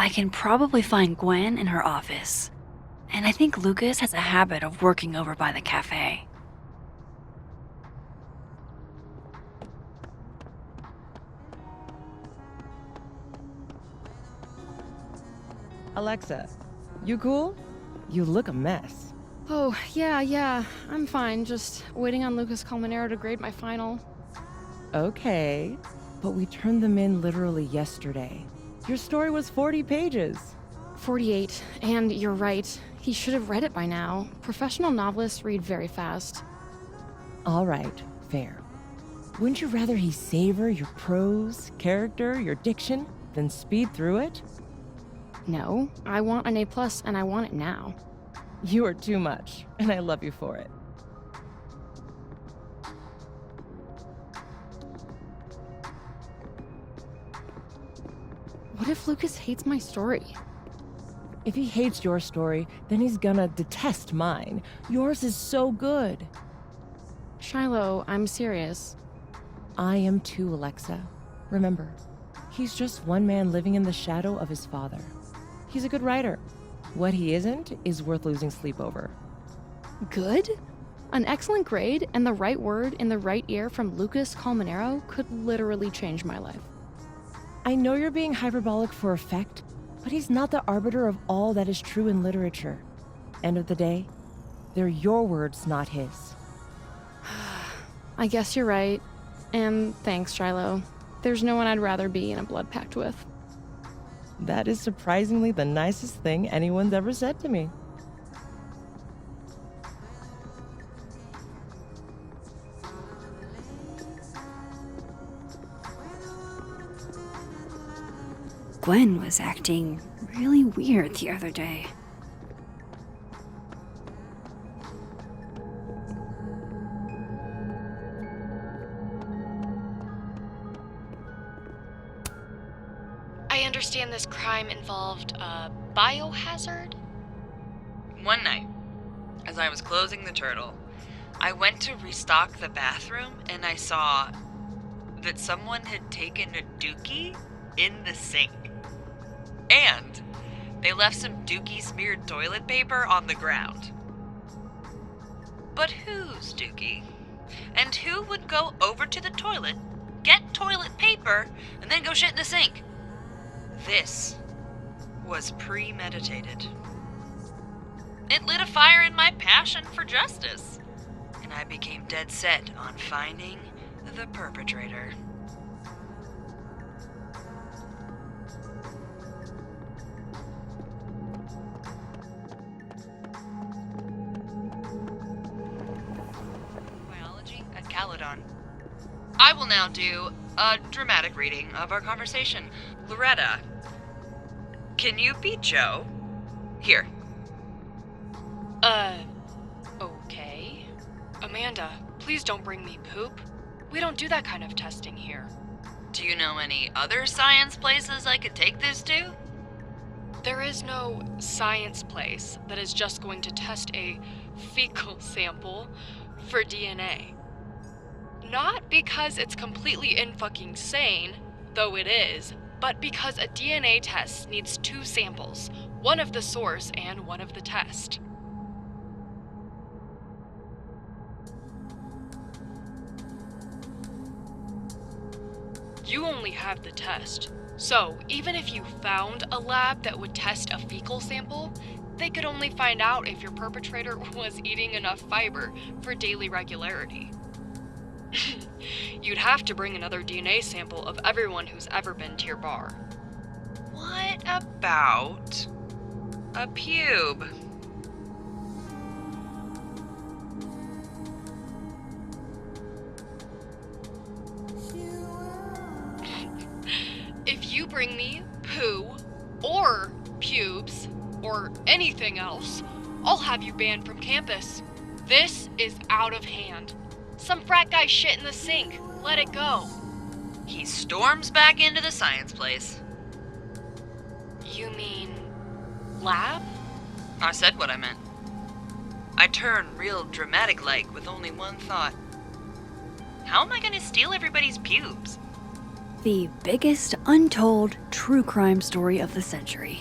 I can probably find Gwen in her office. And I think Lucas has a habit of working over by the cafe. Alexa, you cool? You look a mess. Oh, yeah, I'm fine. Just waiting on Lucas Colmenero to grade my final. Okay, but we turned them in literally yesterday. Your story was 40 pages. 48, and you're right. He should have read it by now. Professional novelists read very fast. All right, fair. Wouldn't you rather he savor your prose, character, your diction, than speed through it? No, I want an A+, and I want it now. You are too much, and I love you for it. What if Lucas hates my story? If he hates your story, then he's gonna detest mine. Yours is so good. Shiloh, I'm serious. I am too, Alexa. Remember, he's just one man living in the shadow of his father. He's a good writer. What he isn't is worth losing sleep over. Good? An excellent grade and the right word in the right ear from Lucas Colmenero could literally change my life. I know you're being hyperbolic for effect, but he's not the arbiter of all that is true in literature. End of the day, they're your words, not his. I guess you're right. And thanks, Shiloh. There's no one I'd rather be in a blood pact with. That is surprisingly the nicest thing anyone's ever said to me. Gwen was acting really weird the other day. I understand this crime involved a biohazard? One night, as I was closing the turtle, I went to restock the bathroom and I saw that someone had taken a dookie in the sink. And they left some dookie-smeared toilet paper on the ground. But whose dookie? And who would go over to the toilet, get toilet paper, and then go shit in the sink? This was premeditated. It lit a fire in my passion for justice, and I became dead set on finding the perpetrator. Biology at Caledon. I will now do a dramatic reading of our conversation. Loretta, can you be Joe? Here. Okay. Amanda, please don't bring me poop. We don't do that kind of testing here. Do you know any other science places I could take this to? There is no science place that is just going to test a fecal sample for DNA. Not because it's completely in-fucking sane, though it is, but because a DNA test needs two samples, one of the source and one of the test. You only have the test, so even if you found a lab that would test a fecal sample, they could only find out if your perpetrator was eating enough fiber for daily regularity. You'd have to bring another DNA sample of everyone who's ever been to your bar. What about a pube? If you bring me poo, or pubes, or anything else, I'll have you banned from campus. This is out of hand. Some frat guy shit in the sink. Let it go. He storms back into the science place. You mean lab? I said what I meant. I turn real dramatic-like with only one thought. How am I gonna steal everybody's pubes? The biggest untold true crime story of the century.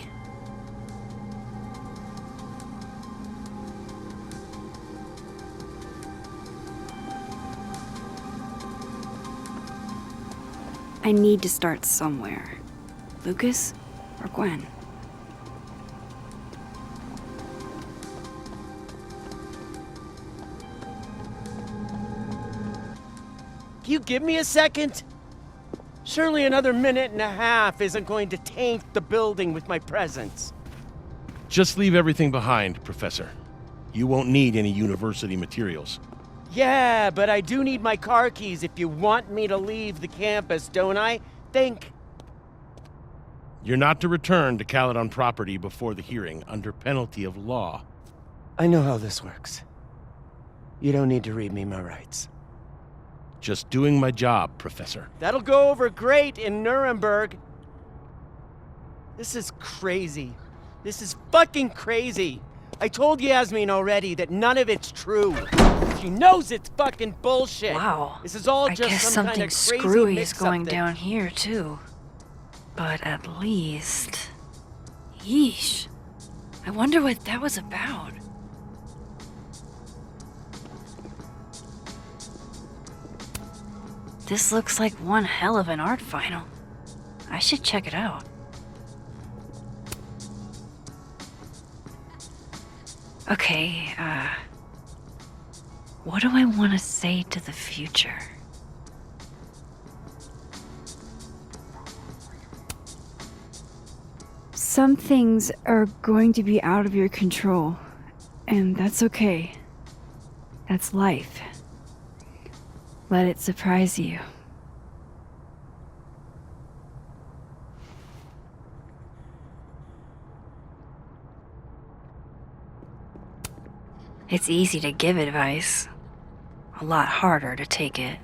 I need to start somewhere. Lucas or Gwen? Can you give me a second? Surely another minute and a half isn't going to taint the building with my presence. Just leave everything behind, Professor. You won't need any university materials. Yeah, but I do need my car keys if you want me to leave the campus, don't I? Think. You're not to return to Caledon property before the hearing under penalty of law. I know how this works. You don't need to read me my rights. Just doing my job, Professor. That'll go over great in Nuremberg. This is crazy. This is fucking crazy. I told Yasmin already that none of it's true. She knows it's fucking bullshit. Wow. This is all I just guess some something kind of crazy screwy is mix-up going that- down here, too. But at least... Yeesh. I wonder what that was about. This looks like one hell of an art final. I should check it out. Okay, what do I want to say to the future? Some things are going to be out of your control, and that's okay. That's life. Let it surprise you. It's easy to give advice, a lot harder to take it.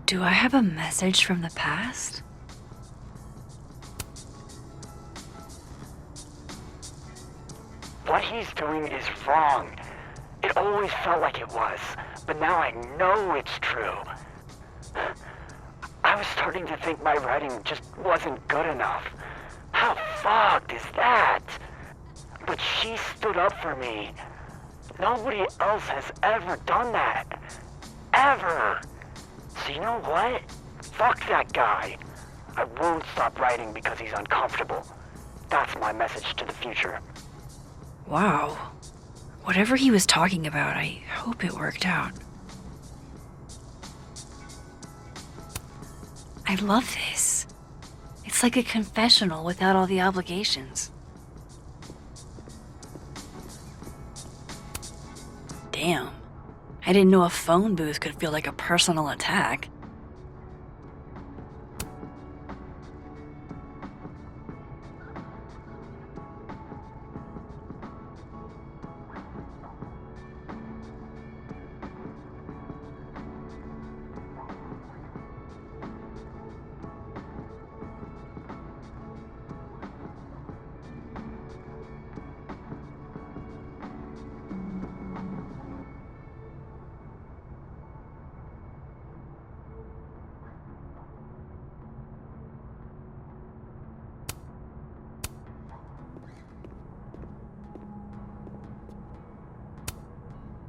Do I have a message from the past? What he's doing is wrong. It always felt like it was, but now I know it's true. I was starting to think my writing just wasn't good enough. How fucked is that? But she stood up for me. Nobody else has ever done that. Ever. So you know what? Fuck that guy. I won't stop writing because he's uncomfortable. That's my message to the future. Wow. Whatever he was talking about, I hope it worked out. I love this. It's like a confessional without all the obligations. Damn. I didn't know a phone booth could feel like a personal attack.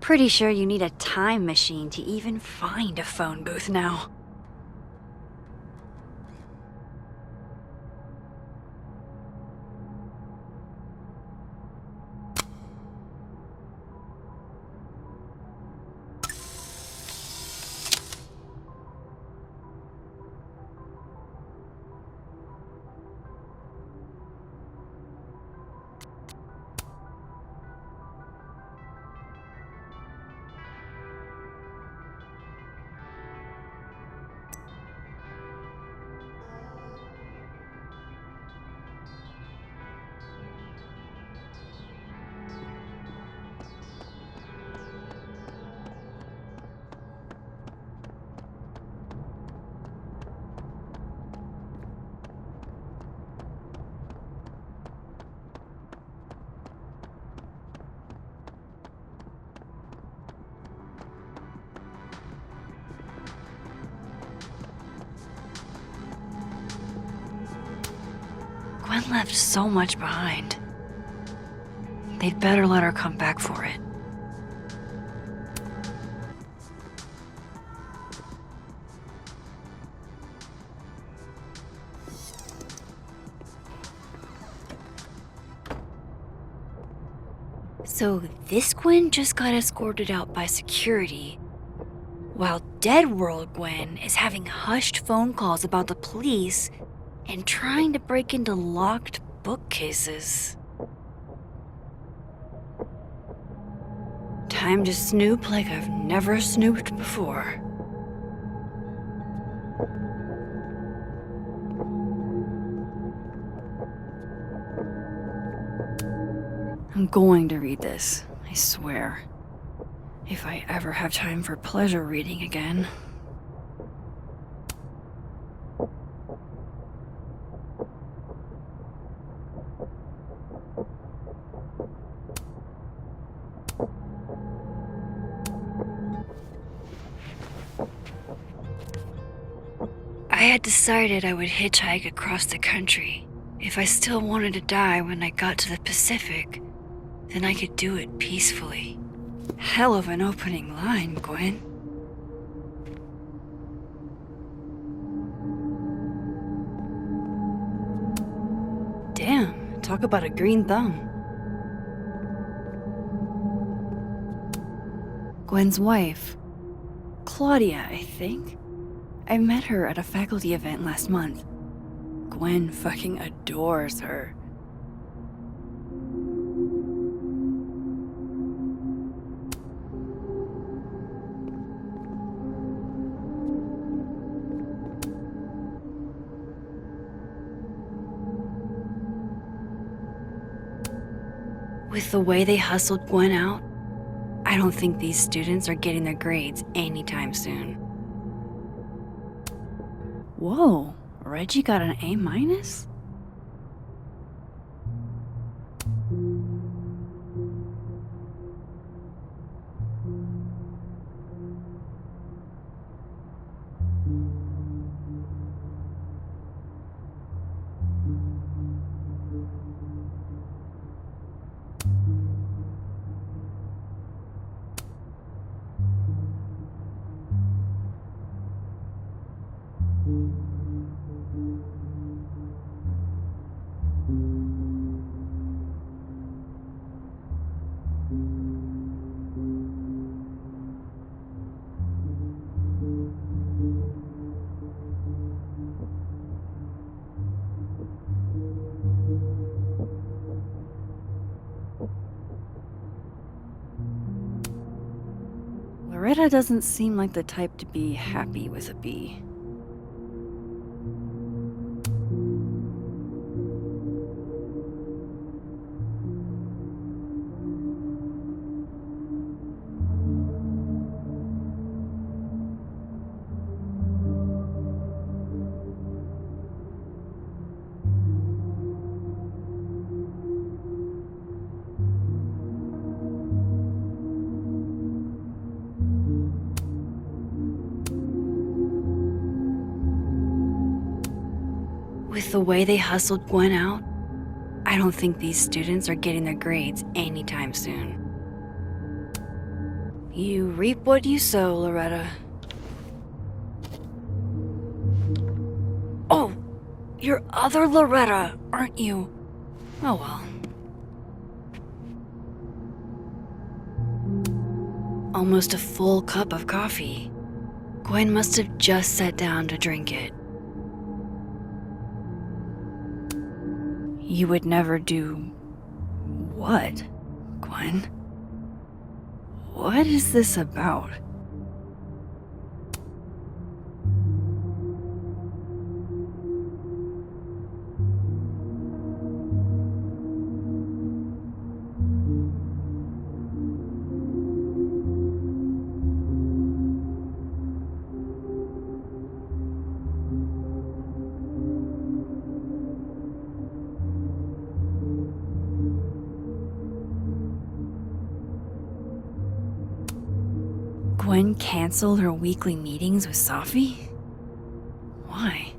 Pretty sure you need a time machine to even find a phone booth now. Gwen left so much behind. They'd better let her come back for it. So this Gwen just got escorted out by security, while Dead World Gwen is having hushed phone calls about the police and trying to break into locked bookcases. Time to snoop like I've never snooped before. I'm going to read this, I swear. If I ever have time for pleasure reading again. I had decided I would hitchhike across the country. If I still wanted to die when I got to the Pacific, then I could do it peacefully. Hell of an opening line, Gwen. Damn, talk about a green thumb. Gwen's wife, Claudia, I think. I met her at a faculty event last month. Gwen fucking adores her. With the way they hustled Gwen out, I don't think these students are getting their grades anytime soon. Whoa, Reggie got an A-? Loretta doesn't seem like the type to be happy with a B. With the way they hustled Gwen out, I don't think these students are getting their grades anytime soon. You reap what you sow, Loretta. Oh, you're other Loretta, aren't you? Oh well. Almost a full cup of coffee. Gwen must have just sat down to drink it. You would never do what, Gwen? What is this about? Gwen canceled her weekly meetings with Safi? Why?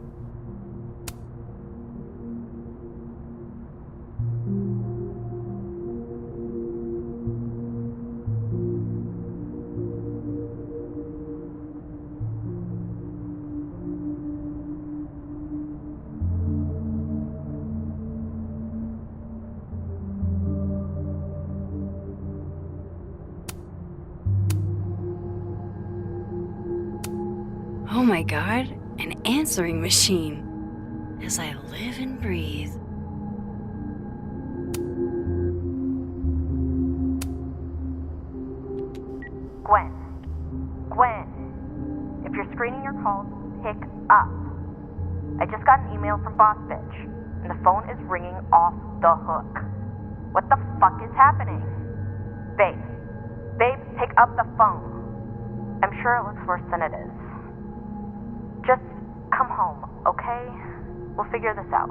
Oh my god, an answering machine. As I live and breathe. Gwen, if you're screening your calls, pick up. I just got an email from Boss Bitch, and the phone is ringing off the hook. What the fuck is happening? Babe, pick up the phone. I'm sure it looks worse than it is. Just come home, okay? We'll figure this out.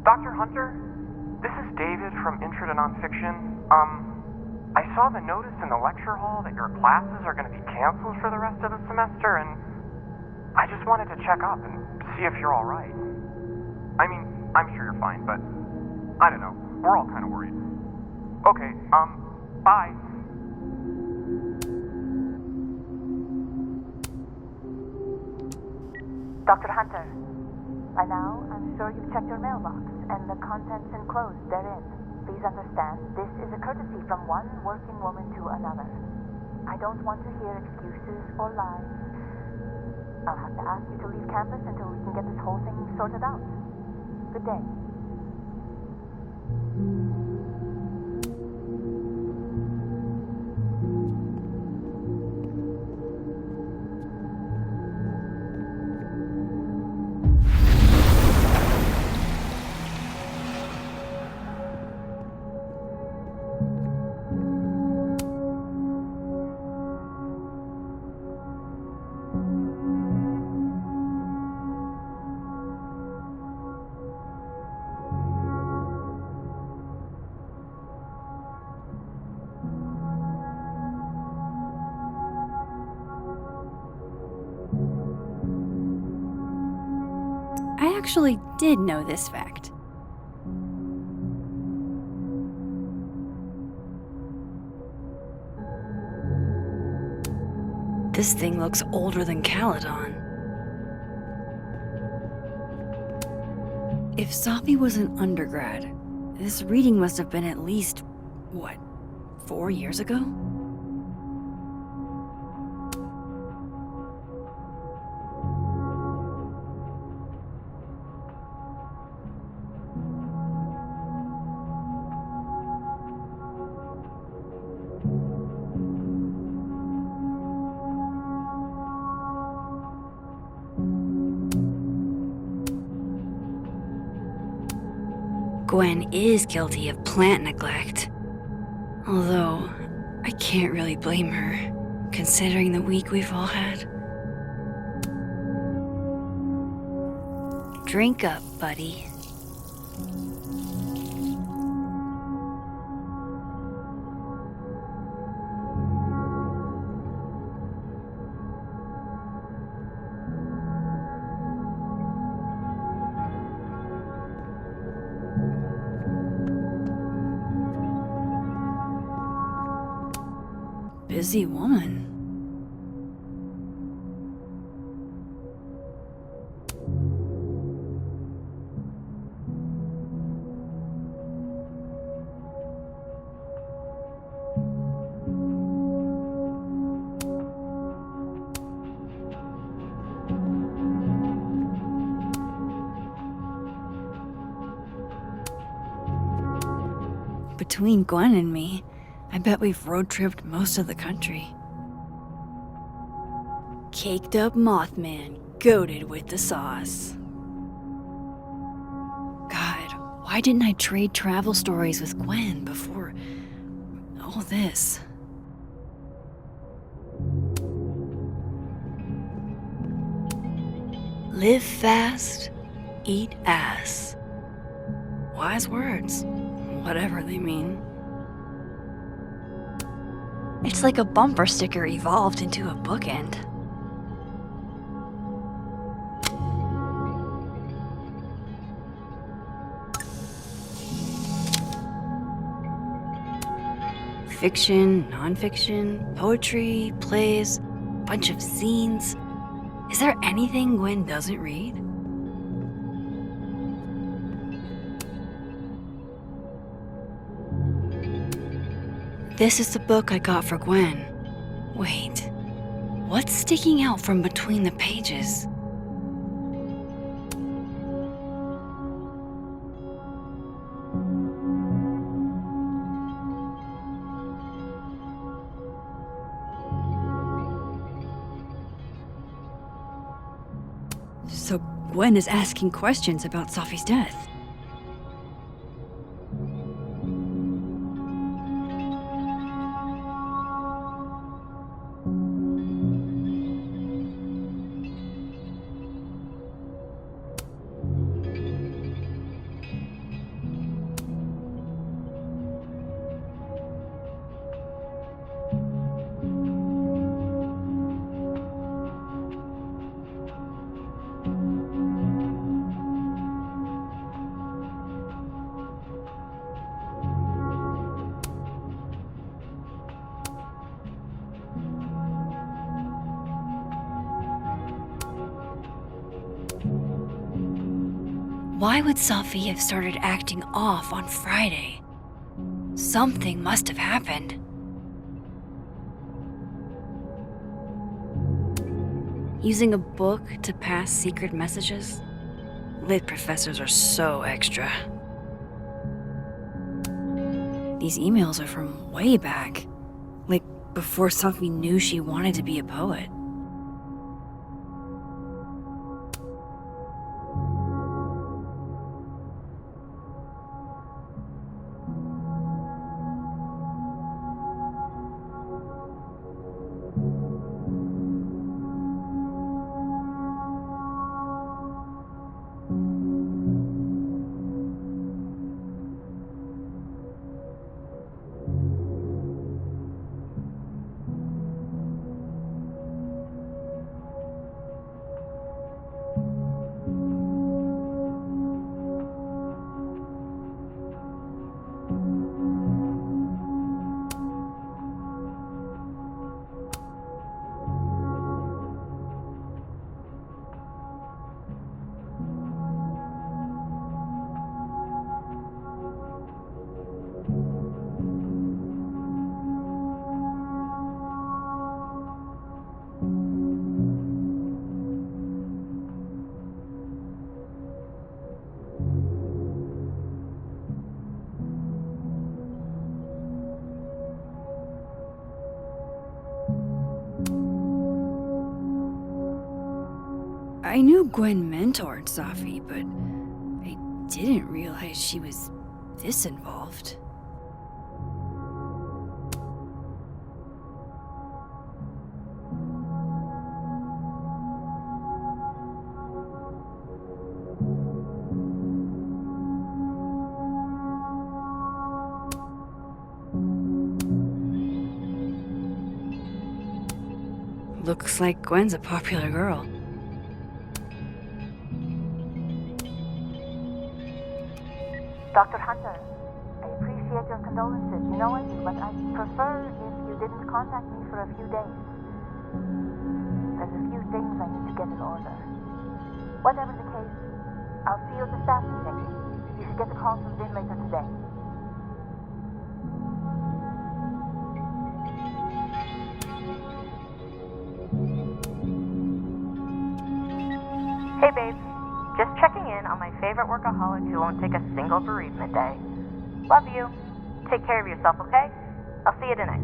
Dr. Hunter? This is David from Intro to Nonfiction. I saw the notice in the lecture hall that your classes are going to be canceled for the rest of the semester, and I just wanted to check up and see if you're all right. I mean, I'm sure you're fine, but I don't know. We're all kind of worried. Okay, bye. Dr. Hunter, by now, I'm sure you've checked your mailbox and the contents enclosed therein. Please understand, this is a courtesy from one working woman to another. I don't want to hear excuses or lies. I'll have to ask you to leave campus until we can get this whole thing sorted out. Good day. I actually did know this fact. This thing looks older than Caledon. If Sophie was an undergrad, this reading must have been at least, 4 years ago? Gwen is guilty of plant neglect. Although, I can't really blame her, considering the week we've all had. Drink up, buddy. Busy woman. Between Gwen and me, I bet we've road-tripped most of the country. Caked up Mothman, goated with the sauce. God, why didn't I trade travel stories with Gwen before all this? Live fast, eat ass. Wise words, whatever they mean. It's like a bumper sticker evolved into a bookend. Fiction, nonfiction, poetry, plays, bunch of zines. Is there anything Gwen doesn't read? This is the book I got for Gwen. Wait, what's sticking out from between the pages? So Gwen is asking questions about Safi's death. Why would Safi have started acting off on Friday? Something must have happened. Using a book to pass secret messages? Lit professors are so extra. These emails are from way back, like before Safi knew she wanted to be a poet. I knew Gwen mentored Safi, but I didn't realize she was this involved. Looks like Gwen's a popular girl. Dr. Hunter, I appreciate your condolences. You know it, but I'd prefer if you didn't contact me for a few days. There's a few things I need to get in order. Whatever the case, I'll see you at the staff meeting. You should get the call from Vin later today. Hey babe, just checking in on my favorite workaholic who won't take a single bereavement day. Love you. Take care of yourself, okay? I'll see you tonight.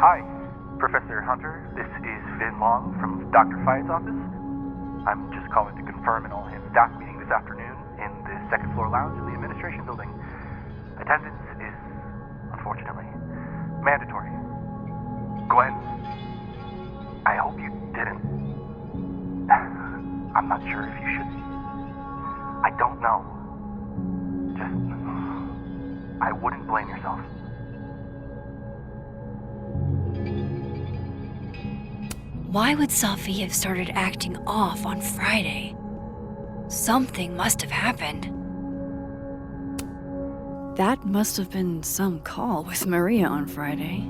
Hi, Professor Hunter. This is Vin Long from Dr. Fayed's office. I'm just calling to confirm an all-hands staff meeting this afternoon in the second floor lounge in the administration building. Attendance is, unfortunately, mandatory. Gwen, I hope you didn't. I'm not sure if you should. I don't know. Just, I wouldn't blame yourself. Why would Safi have started acting off on Friday? Something must have happened. That must have been some call with Maria on Friday.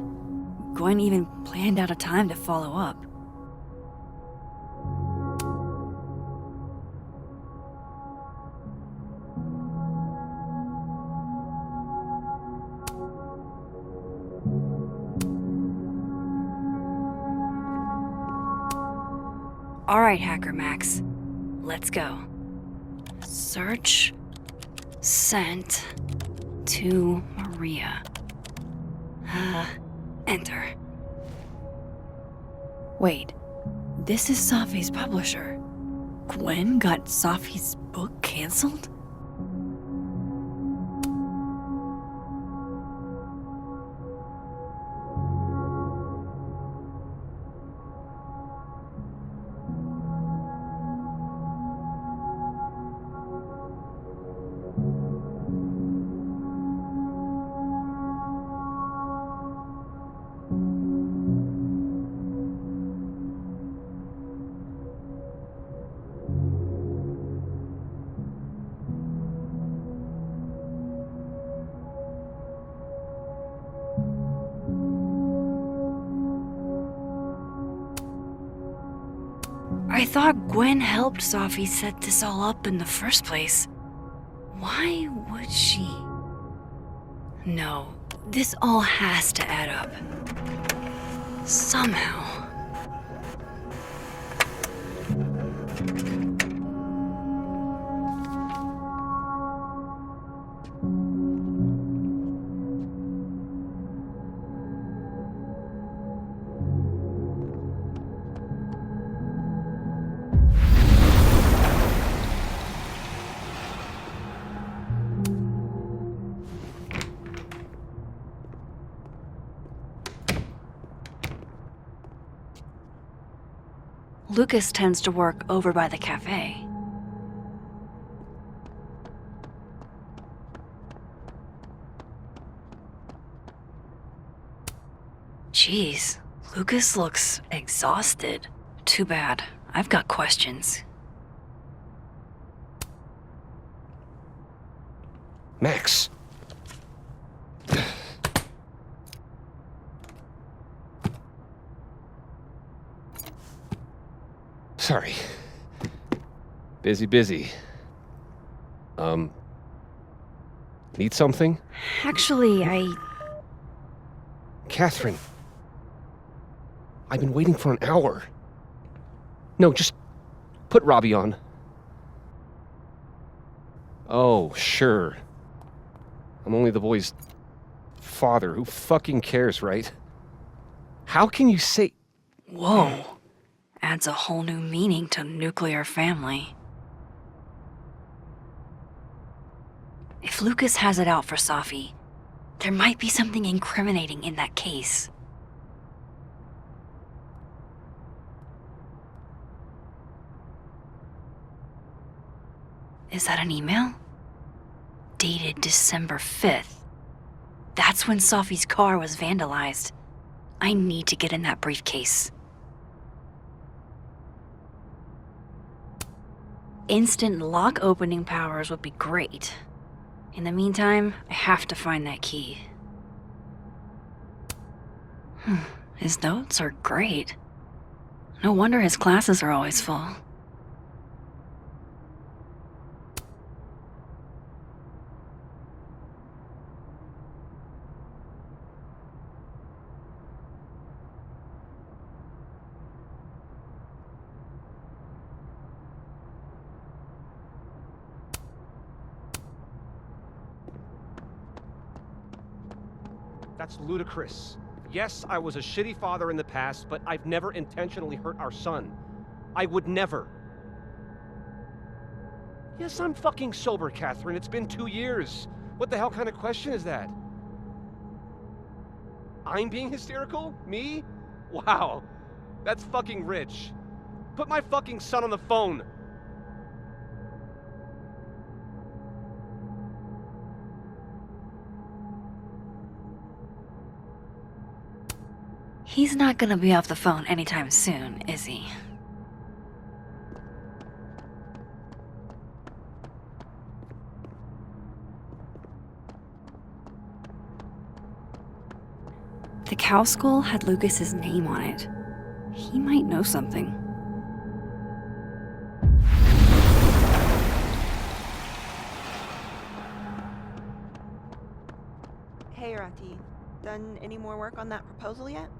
Gwen even planned out a time to follow up. Alright, Hacker Max. Let's go. Search. Sent. To Maria. Enter. Wait. This is Safi's publisher. Gwen got Safi's book canceled? I thought Gwen helped Safi set this all up in the first place. Why would she? No, this all has to add up. Somehow. Lucas tends to work over by the cafe. Jeez, Lucas looks exhausted. Too bad. I've got questions. Max. Sorry. Busy. Need something? Actually, Catherine. I've been waiting for an hour. No, just put Robbie on. Oh, sure. I'm only the boy's father. Who fucking cares, right? How can you say... Whoa. Adds a whole new meaning to nuclear family. If Lucas has it out for Safi, there might be something incriminating in that case. Is that an email? Dated December 5th. That's when Safi's car was vandalized. I need to get in that briefcase. Instant lock opening powers would be great. In the meantime, I have to find that key. His notes are great. No wonder his classes are always full. That's ludicrous. Yes, I was a shitty father in the past, but I've never intentionally hurt our son. I would never. Yes, I'm fucking sober, Catherine. It's been 2 years. What the hell kind of question is that? I'm being hysterical? Me? Wow. That's fucking rich. Put my fucking son on the phone. He's not gonna be off the phone anytime soon, is he? The cow skull had Lucas's name on it. He might know something. Hey, Rati. Done any more work on that proposal yet?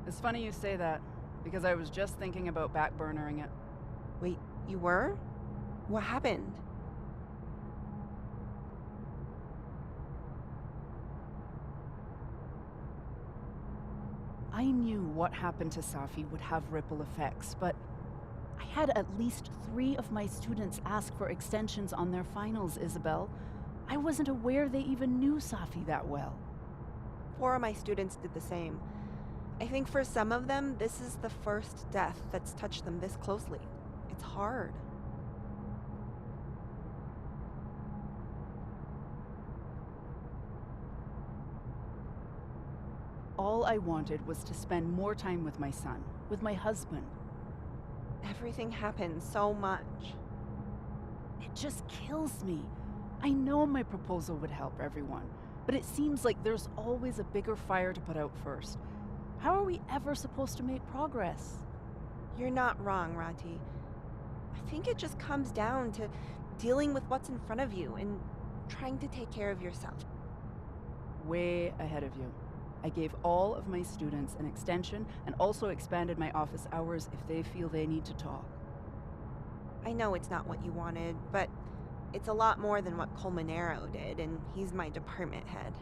It's funny you say that. because I was just thinking about backburnering it. Wait, you were? What happened? I knew what happened to Safi would have ripple effects, but I had at least 3 of my students ask for extensions on their finals, Isabel. I wasn't aware they even knew Safi that well. 4 of my students did the same. I think for some of them, this is the first death that's touched them this closely. It's hard. All I wanted was to spend more time with my son, with my husband. Everything happened so much. It just kills me. I know my proposal would help everyone, but it seems like there's always a bigger fire to put out first. How are we ever supposed to make progress? You're not wrong, Rati. I think it just comes down to dealing with what's in front of you and trying to take care of yourself. Way ahead of you. I gave all of my students an extension and also expanded my office hours if they feel they need to talk. I know it's not what you wanted, but it's a lot more than what Colmenero did, and he's my department head.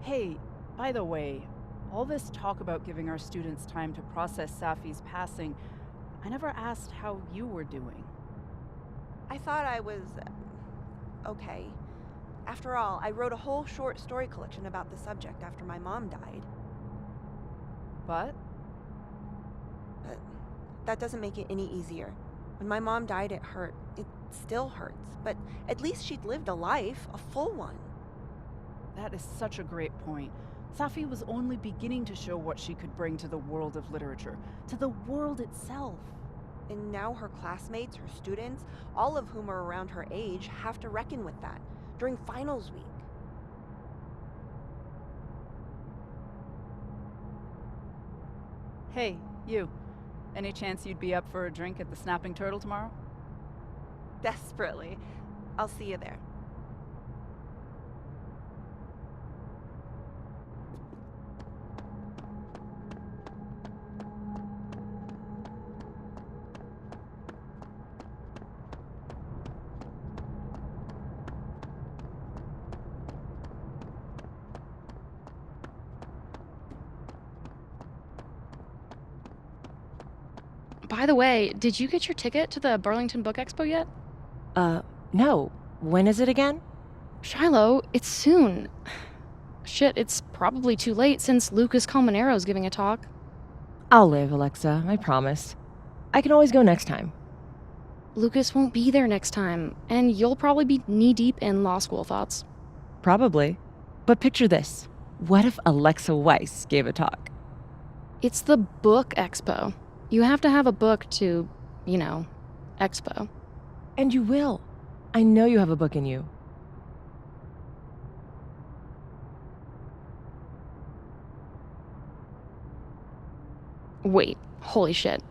Hey, by the way, all this talk about giving our students time to process Safi's passing, I never asked how you were doing. I thought I was okay. After all, I wrote a whole short story collection about the subject after my mom died. But that doesn't make it any easier. When my mom died, it hurt. It still hurts. But at least she'd lived a life, a full one. that is such a great point. Safi was only beginning to show what she could bring to the world of literature, to the world itself. And now her classmates, her students, all of whom are around her age, have to reckon with that during finals week. Hey, you. Any chance you'd be up for a drink at the Snapping Turtle tomorrow? Desperately. I'll see you there. By the way, did you get your ticket to the Burlington Book Expo yet? No. When is it again? Shiloh, it's soon. Shit, it's probably too late since Lucas Colmenero's giving a talk. I'll live, Alexa, I promise. I can always go next time. Lucas won't be there next time, and you'll probably be knee-deep in law school thoughts. Probably. But picture this. What if Alexa Weiss gave a talk? It's the Book Expo. You have to have a book to, expo. And you will. I know you have a book in you. Wait, holy shit.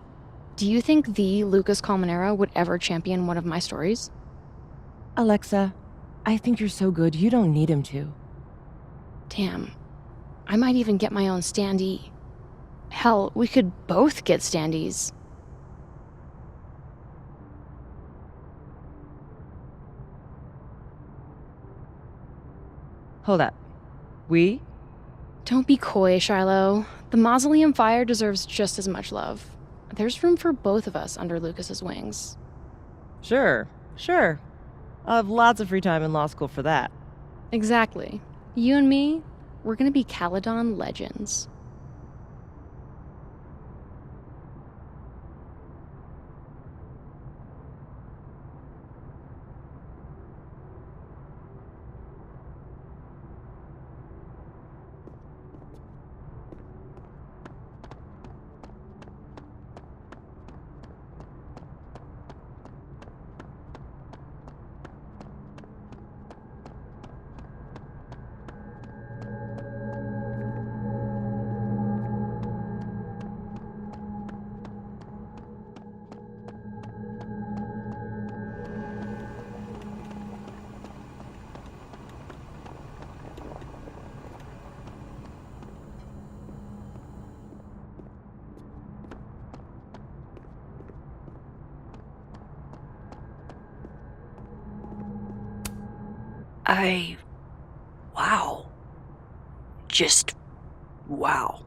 Do you think the Lucas Colmenero would ever champion one of my stories? Alexa, I think you're so good you don't need him to. Damn. I might even get my own standee. Hell, we could both get standees. Hold up. We? Don't be coy, Shiloh. The Mausoleum Fire deserves just as much love. There's room for both of us under Lucas's wings. Sure. I'll have lots of free time in law school for that. Exactly. You and me, we're gonna be Caledon legends. Wow. Just wow.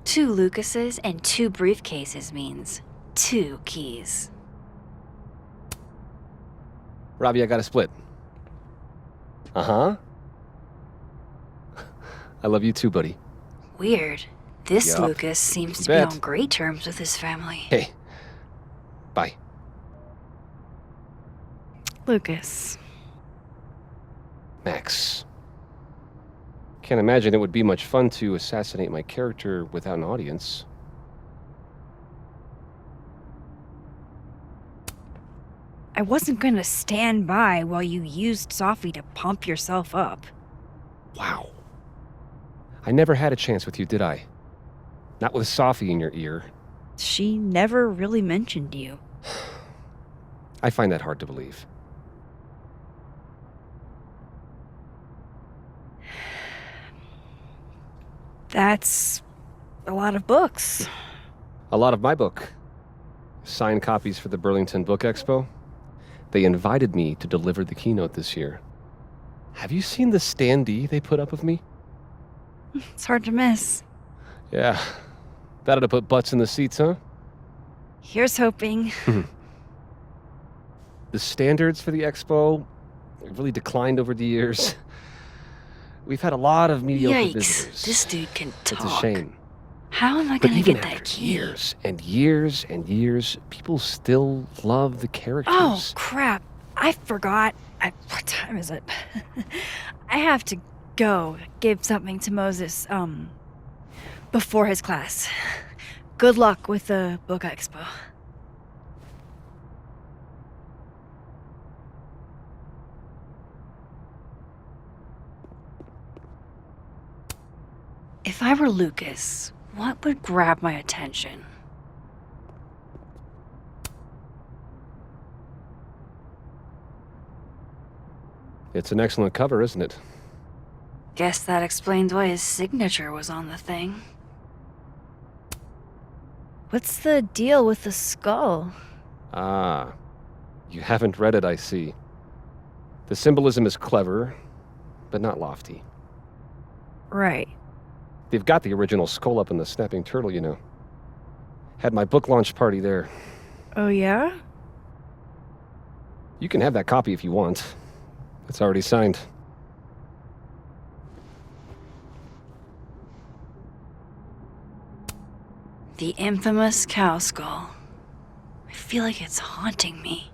Two Lucases and two briefcases means 2 keys. Robbie, I got a split. Uh-huh. I love you too, buddy. Weird. This Yup. Lucas seems to be Bet. on great terms with his family. Hey. Bye. Lucas. Max. Can't imagine it would be much fun to assassinate my character without an audience. I wasn't gonna stand by while you used Sophie to pump yourself up. Wow. I never had a chance with you, did I? Not with Sophie in your ear. She never really mentioned you. I find that hard to believe. That's a lot of books. A lot of my book. Signed copies for the Burlington Book Expo. They invited me to deliver the keynote this year. Have you seen the standee they put up of me? It's hard to miss. Yeah. That ought to put butts in the seats, huh? Here's hoping. The standards for the expo have really declined over the years. We've had a lot of mediocre Yikes, visitors. this dude can talk. It's a shame. How am I But gonna even get that after key? years and years and years, people still love the characters. Oh, crap. I forgot. What time is it? I have to go give something to Moses, before his class. Good luck with the book expo. If I were Lucas, what would grab my attention? It's an excellent cover, isn't it? Guess that explains why his signature was on the thing. What's the deal with the skull? Ah, you haven't read it, I see. The symbolism is clever, but not lofty. Right. They've got the original skull up in the Snapping Turtle, you know. Had my book launch party there. Oh, yeah? You can have that copy if you want. It's already signed. The infamous cow skull. I feel like it's haunting me.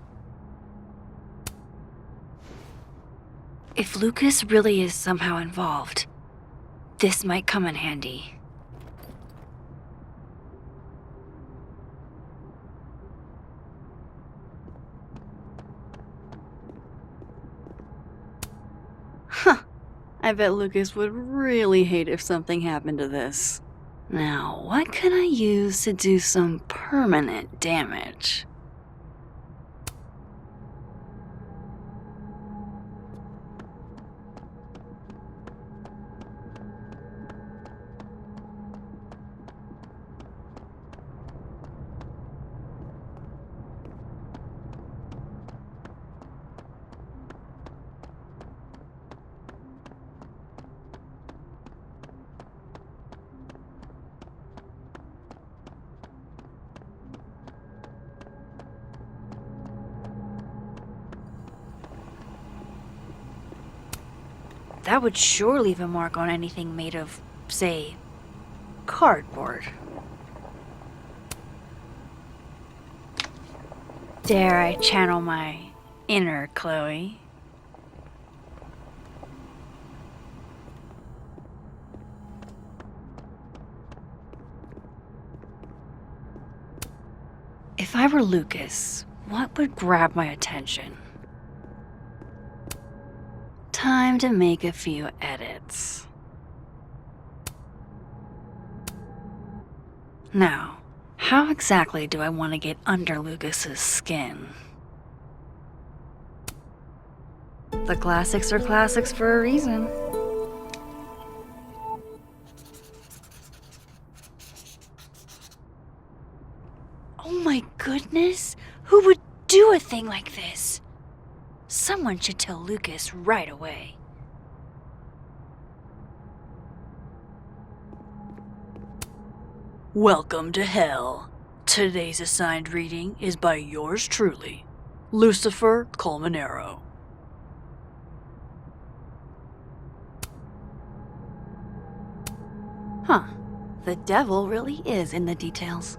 If Lucas really is somehow involved, this might come in handy. Huh. I bet Lucas would really hate if something happened to this. Now, what can I use to do some permanent damage? That would sure leave a mark on anything made of, say, cardboard. Dare I channel my inner Chloe? If I were Lucas, what would grab my attention? Time to make a few edits. Now, How exactly do I want to get under Lucas's skin? The classics are classics for a reason. Oh my goodness! Who would do a thing like this? Someone should tell Lucas right away. Welcome to hell. Today's assigned reading is by yours truly, Lucifer Colmenero. Huh. The devil really is in the details.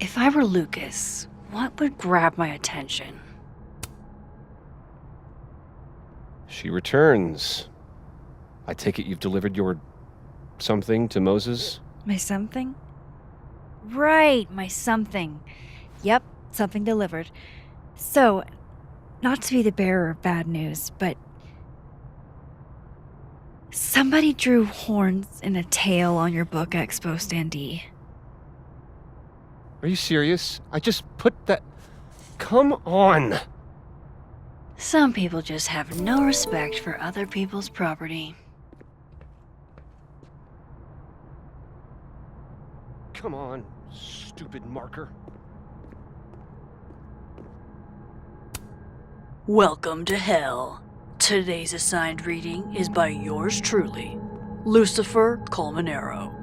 If I were Lucas, what would grab my attention? She returns. I take it you've delivered your something to Moses? My something? Right, my something. Yep, something delivered. So, not to be the bearer of bad news, but somebody drew horns and a tail on your book expo standee. Are you serious? I just put that... Come on! Some people just have no respect for other people's property. Come on, stupid marker. Welcome to hell. Today's assigned reading is by yours truly, Lucifer Colmenero.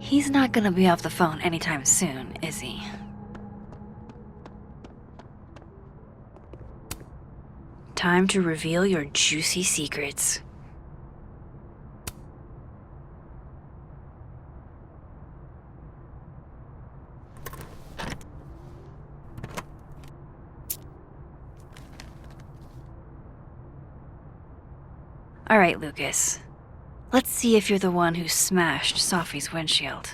He's not gonna be off the phone anytime soon, is he? Time to reveal your juicy secrets. All right, Lucas. Let's see if you're the one who smashed Sophie's windshield.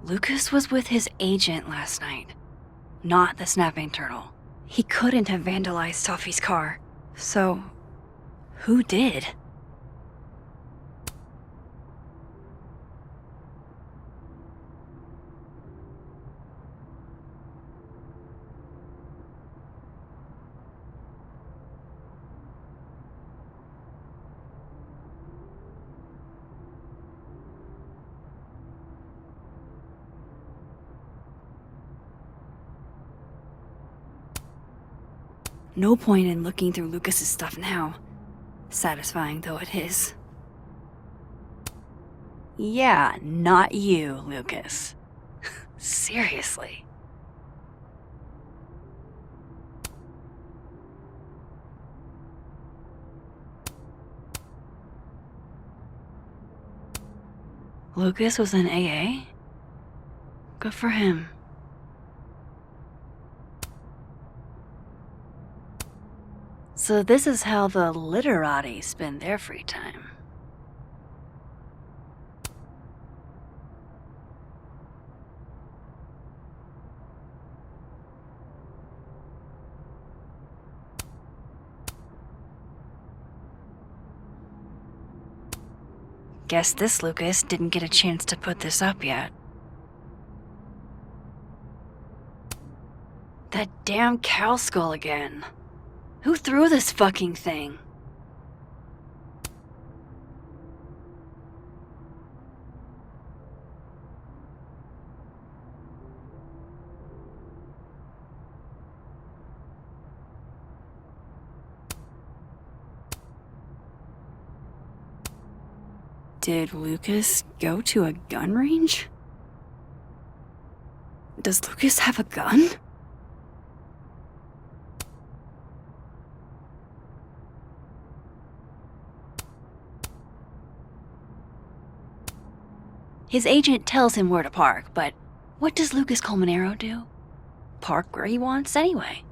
Lucas was with his agent last night, not the snapping turtle. He couldn't have vandalized Sophie's car, so who did? No point in looking through Lucas's stuff now, satisfying though it is. Yeah, not you, Lucas. Seriously. Lucas was in AA? Good for him. So this is how the literati spend their free time. Guess this Lucas didn't get a chance to put this up yet. That damn cow skull again. Who threw this fucking thing? Did Lucas go to a gun range? Does Lucas have a gun? His agent tells him where to park, but what does Lucas Colmenero do? Park where he wants anyway.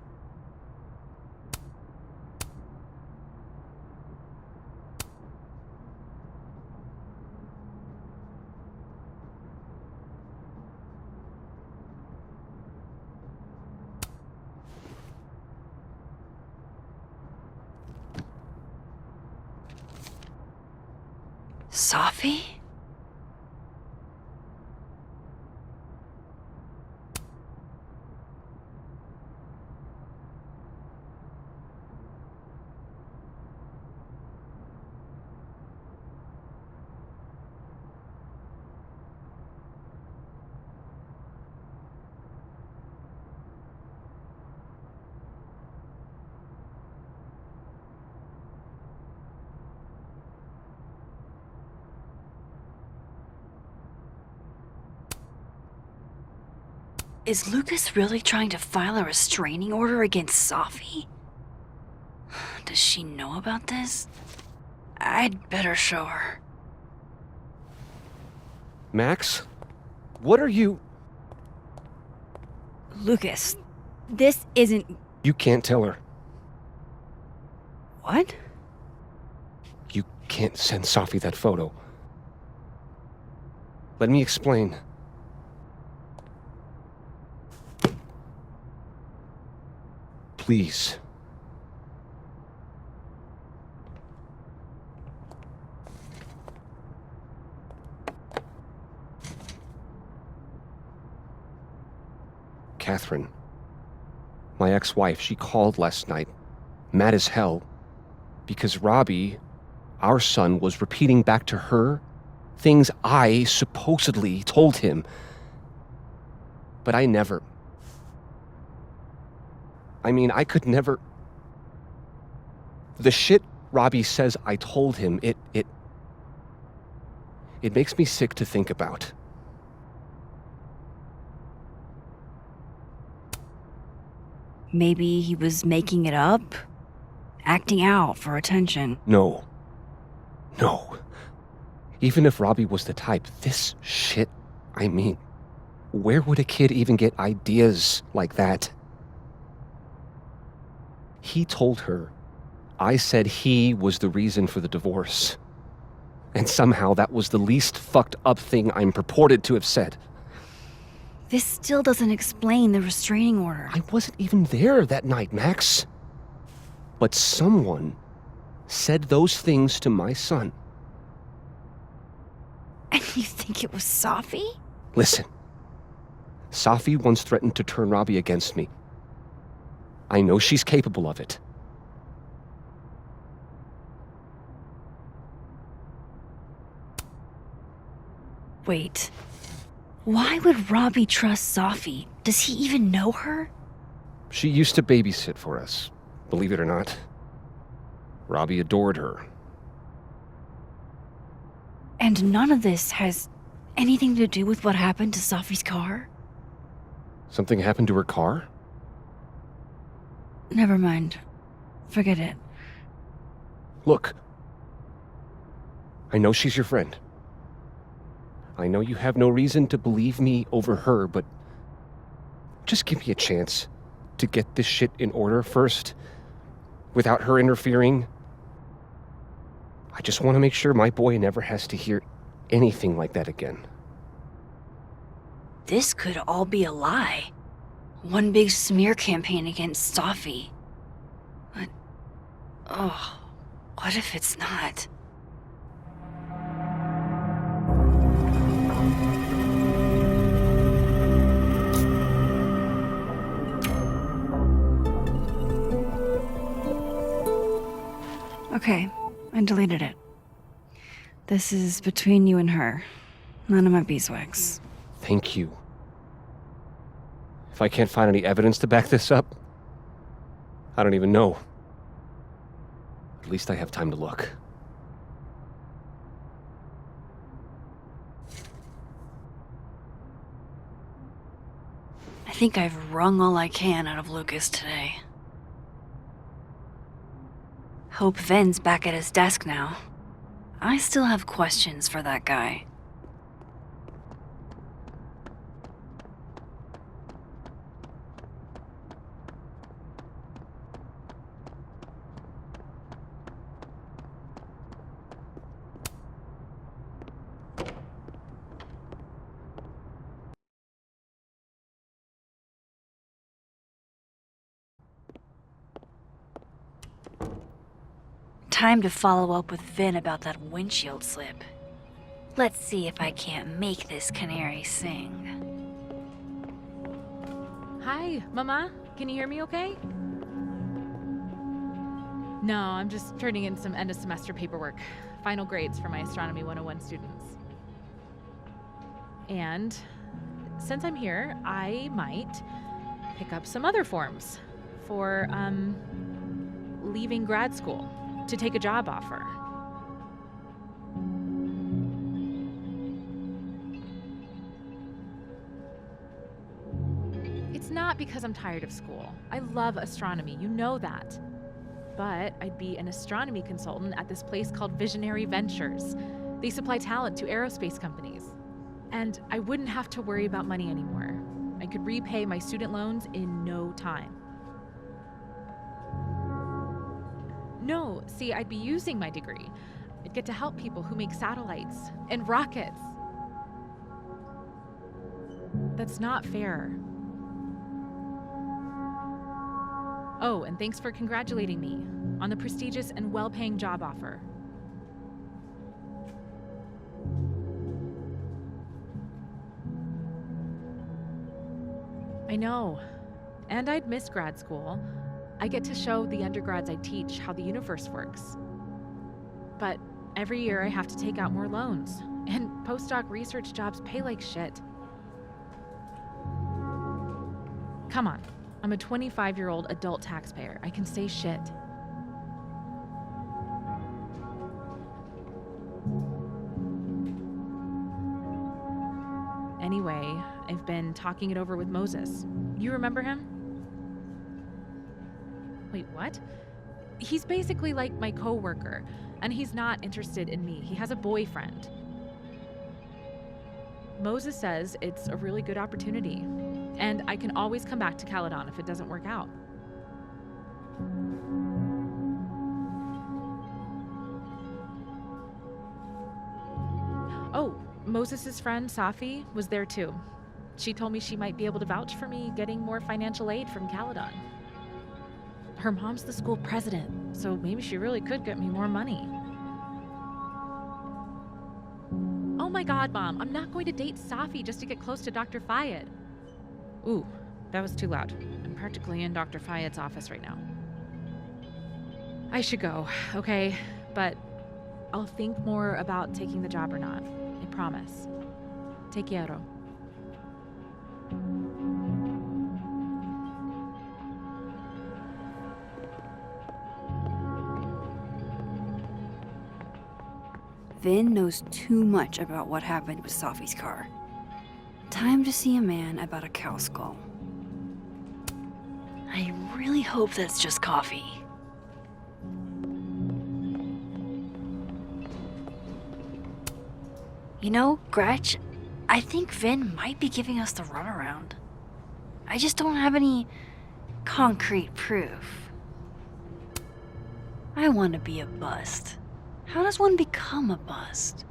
Safi? Is Lucas really trying to file a restraining order against Safi? Does she know about this? I'd better show her. Max? What are you... Lucas, this isn't... You can't tell her. What? You can't send Safi that photo. Let me explain. Please. Catherine, my ex-wife, she called last night, mad as hell, because Robbie, our son, was repeating back to her things I supposedly told him. But I never... I could never... The shit Robbie says I told him, it makes me sick to think about. Maybe he was making it up? Acting out for attention? No. Even if Robbie was the type, this shit, where would a kid even get ideas like that? He told her I said he was the reason for the divorce. And somehow that was the least fucked up thing I'm purported to have said. This still doesn't explain the restraining order. I wasn't even there that night, Max. But someone said those things to my son. And you think it was Safi? Listen. Safi once threatened to turn Robbie against me. I know she's capable of it. Wait. Why would Robbie trust Safi? Does he even know her? She used to babysit for us, believe it or not. Robbie adored her. And none of this has anything to do with what happened to Safi's car? Something happened to her car? Never mind. Forget it. Look. I know she's your friend. I know you have no reason to believe me over her, but just give me a chance to get this shit in order first, without her interfering. I just want to make sure my boy never has to hear anything like that again. This could all be a lie. One big smear campaign against Safi. But, what if it's not? Okay, I deleted it. This is between you and her. None of my beeswax. Thank you. If I can't find any evidence to back this up, I don't even know. At least I have time to look. think I've wrung all I can out of Lucas today. Hope Ven's back at his desk now. I still have questions for that guy. Time to follow up with Vin about that windshield slip. Let's see if I can't make this canary sing. Hi, Mama. Can you hear me okay? No, I'm just turning in some end of semester paperwork. Final grades for my Astronomy 101 students. And since I'm here, I might pick up some other forms for, leaving grad school to take a job offer. It's not because I'm tired of school. I love astronomy, you know that. But I'd be an astronomy consultant at this place called Visionary Ventures. They supply talent to aerospace companies. And I wouldn't have to worry about money anymore. I could repay my student loans in no time. No, see, I'd be using my degree. I'd get to help people who make satellites and rockets. That's not fair. Oh, and thanks for congratulating me on the prestigious and well-paying job offer. I know. And I'd miss grad school. I get to show the undergrads I teach how the universe works. But every year I have to take out more loans, and postdoc research jobs pay like shit. Come on, I'm a 25-year-old adult taxpayer. I can say shit. Anyway, I've been talking it over with Moses. You remember him? Wait, what? He's basically like my coworker, and he's not interested in me. He has a boyfriend. Moses says it's a really good opportunity, and I can always come back to Caledon if it doesn't work out. Oh, Moses' friend Safi was there too. She told me she might be able to vouch for me getting more financial aid from Caledon. Her mom's the school president, so maybe she really could get me more money. Oh my god, Mom, I'm not going to date Safi just to get close to Dr. Fayed. Ooh, that was too loud. I'm practically in Dr. Fayed's office right now. I should go, okay? But I'll think more about taking the job or not. I promise. Te quiero. Vin knows too much about what happened with Safi's car. Time to see a man about a cow skull. I really hope that's just coffee. You know, Gretch, I think Vin might be giving us the runaround. I just don't have any concrete proof. I want to be a bust. How does one become a bust?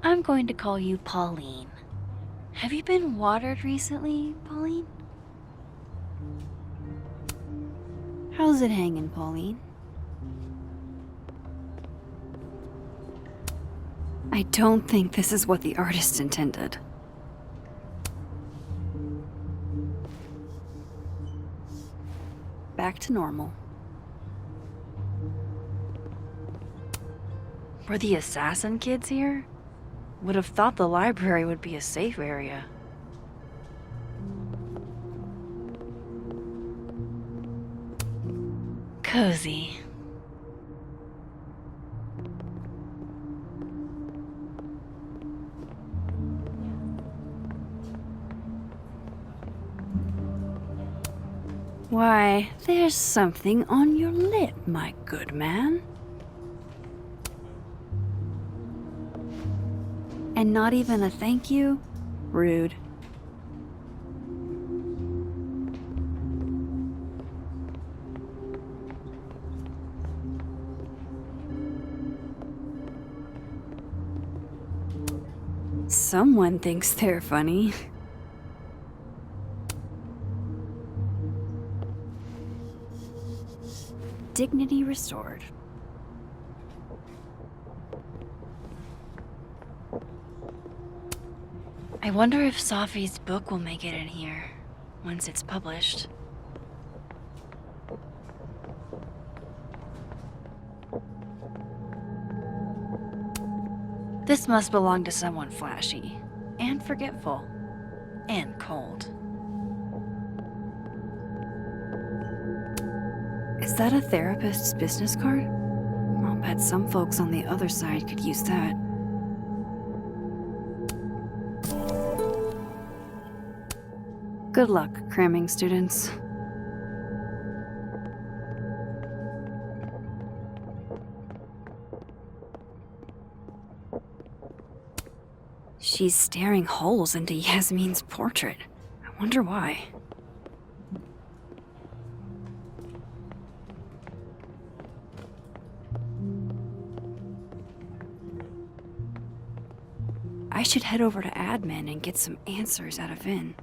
I'm going to call you Pauline. Have you been watered recently, Pauline? How's it hanging, Pauline? I don't think this is what the artist intended. Back to normal. Were the assassin kids here? Would have thought the library would be a safe area. Cozy. Why, there's something on your lip, my good man. And not even a thank you? Rude. Someone thinks they're funny. Dignity restored. I wonder if Safi's book will make it in here once it's published. This must belong to someone flashy, and forgetful, and cold. Is that a therapist's business card? I'll bet some folks on the other side could use that. Good luck, cramming students. She's staring holes into Yasmin's portrait. I wonder why. I should head over to admin and get some answers out of Vin.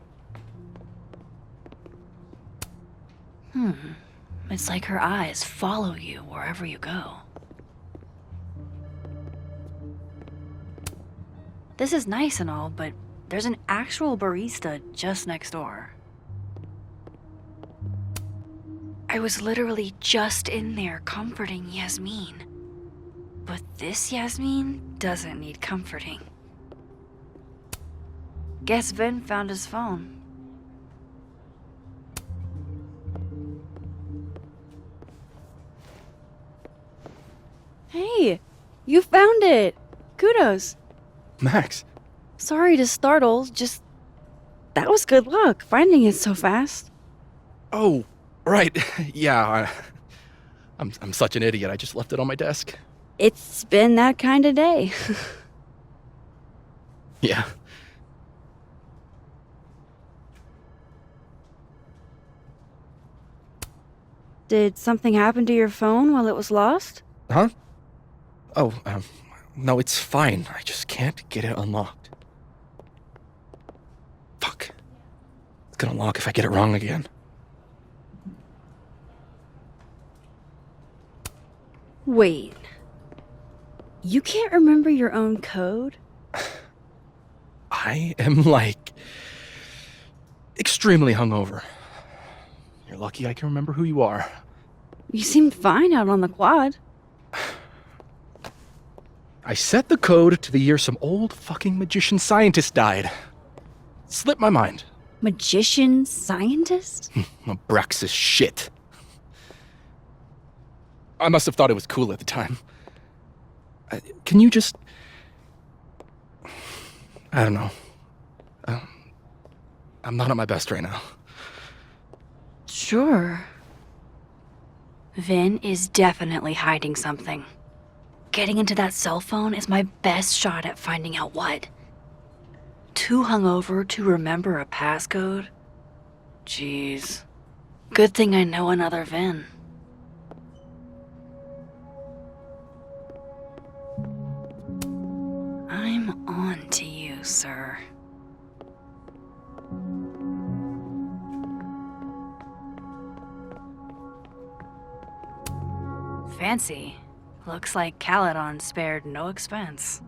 It's like her eyes follow you wherever you go. This is nice and all, but there's an actual barista just next door. I was literally just in there comforting Yasmin. But this Yasmin doesn't need comforting. Guess Vin found his phone. Hey, you found it! Kudos! Max. Sorry to startle, just... that was good luck, finding it so fast. Oh, right. Yeah, I'm such an idiot. I just left it on my desk. It's been that kind of day. Yeah. Did something happen to your phone while it was lost? Huh? Oh, no, it's fine. I just can't get it unlocked. Fuck. It's gonna lock if I get it wrong again. Wait. You can't remember your own code? I am, like, extremely hungover. You're lucky I can remember who you are. You seemed fine out on the quad. I set the code to the year some old fucking magician scientist died. Slipped my mind. Magician scientist? Abraxas shit. I must have thought it was cool at the time. Can you just... I don't know. I'm not at my best right now. Sure. Vin is definitely hiding something. Getting into that cell phone is my best shot at finding out what. Too hungover to remember a passcode? Jeez. Good thing I know another Vin. I'm on to you, sir. Fancy. Looks like Caledon spared no expense.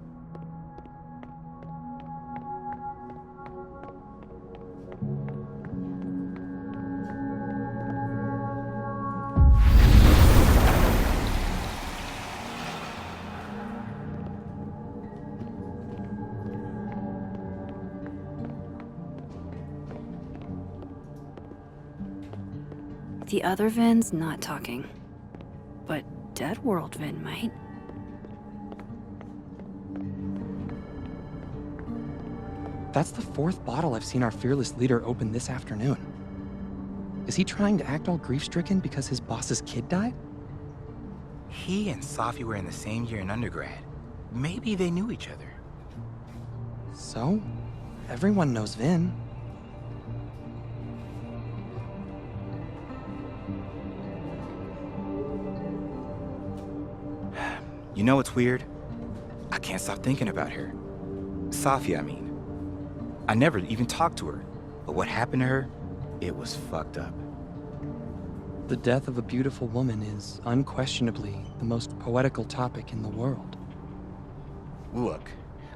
The other Vin's not talking. Dead World Vin might. That's the 4th bottle I've seen our fearless leader open this afternoon. Is he trying to act all grief-stricken because his boss's kid died? He and Safi were in the same year in undergrad. Maybe they knew each other. So, everyone knows Vin. You know what's weird? I can't stop thinking about her. Safi, I mean. I never even talked to her, but what happened to her, it was fucked up. The death of a beautiful woman is unquestionably the most poetical topic in the world. Look,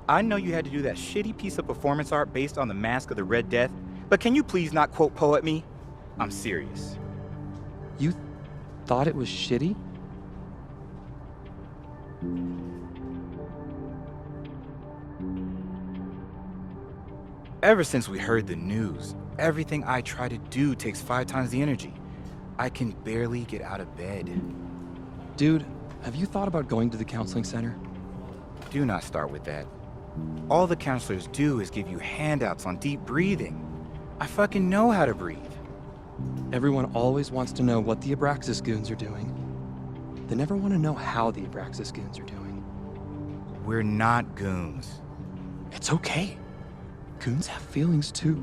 I know you had to do that shitty piece of performance art based on the Mask of the Red Death, but can you please not quote poet me? I'm serious. You thought it was shitty? Ever since we heard the news, everything I try to do takes 5 times the energy. I can barely get out of bed. Dude, have you thought about going to the counseling center? Do not start with that. All the counselors do is give you handouts on deep breathing. I fucking know how to breathe. Everyone always wants to know what the Abraxas goons are doing. They never want to know how the Abraxas goons are doing. We're not goons. It's okay. Goons have feelings too.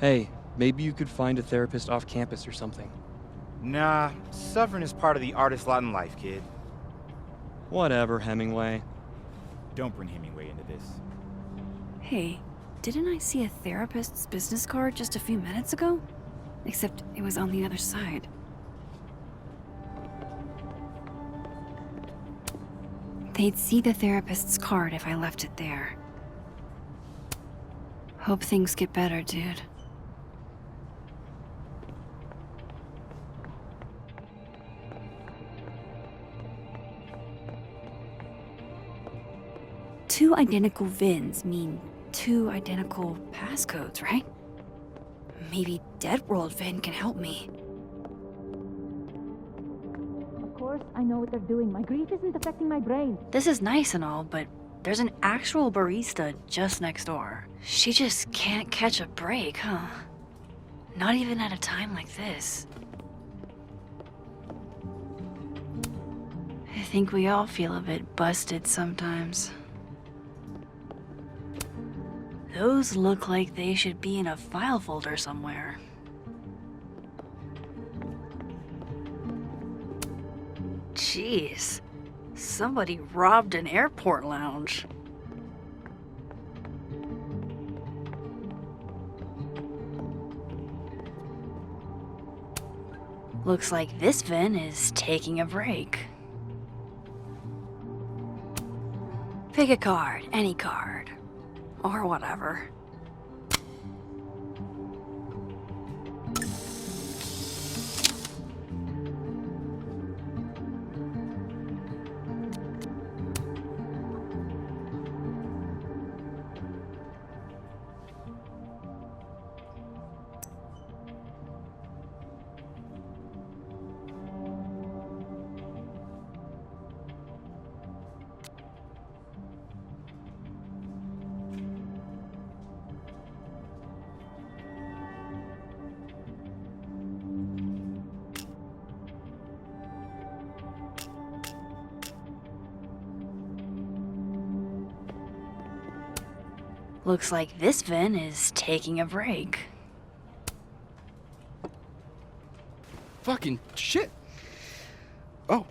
Hey, maybe you could find a therapist off campus or something. Nah, suffering is part of the artist lot in life, kid. Whatever, Hemingway. Don't bring Hemingway into this. Hey, didn't I see a therapist's business card just a few minutes ago? Except it was on the other side. They'd see the therapist's card if I left it there. Hope things get better, dude. Two identical VINs mean 2 identical passcodes, right? Maybe Dead World Vin can help me. Of course, I know what they're doing. My grief isn't affecting my brain. This is nice and all, but there's an actual barista just next door. She just can't catch a break, huh? Not even at a time like this. I think we all feel a bit busted sometimes. Those look like they should be in a file folder somewhere. Jeez, somebody robbed an airport lounge. Looks like this VIN is taking a break. Pick a card, any card. Or whatever. Looks like this VIN is taking a break. Fucking shit. Oh.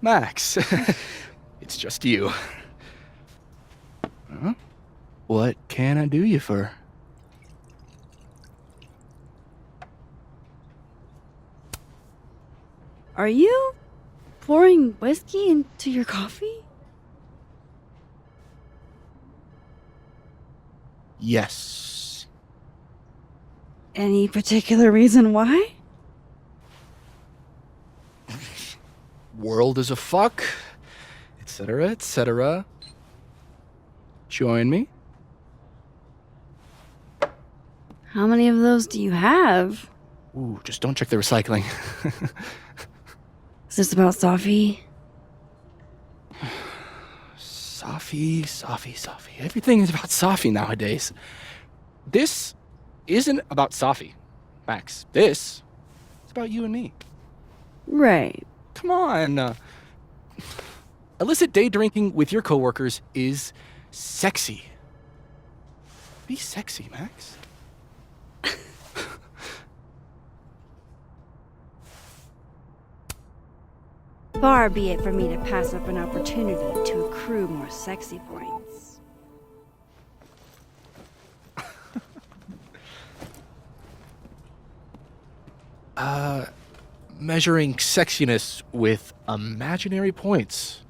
Max. It's just you. Huh? What can I do you for? Are you pouring whiskey into your coffee? Yes. Any particular reason why? World is a fuck, etc., etc. Join me? How many of those do you have? Ooh, just don't check the recycling. Is this about Safi? Safi. Everything is about Safi nowadays. This isn't about Safi, Max. This is about you and me. Right. Come on. Illicit day drinking with your coworkers is sexy. Be sexy, Max. Far be it for me to pass up an opportunity to accrue more sexy points. Measuring sexiness with imaginary points.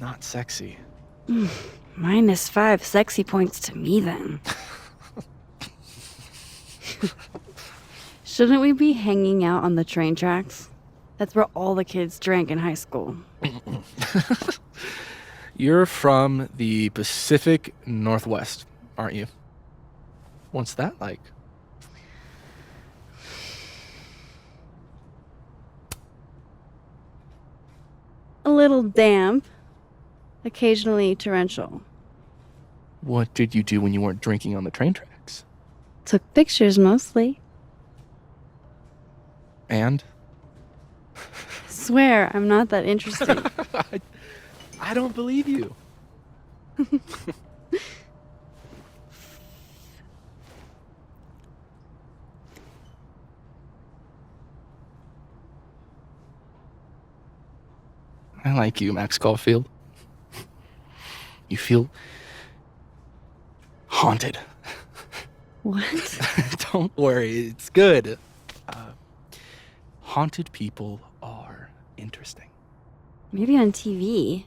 Not sexy. -5 sexy points to me, then. Shouldn't we be hanging out on the train tracks? That's where all the kids drank in high school. You're from the Pacific Northwest, aren't you? What's that like? A little damp, occasionally torrential. What did you do when you weren't drinking on the train tracks? Took pictures mostly. And? Swear, I'm not that interesting. I don't believe you. I like you, Max Caulfield. You feel haunted. What? Don't worry, it's good. Haunted people are interesting. Maybe on TV.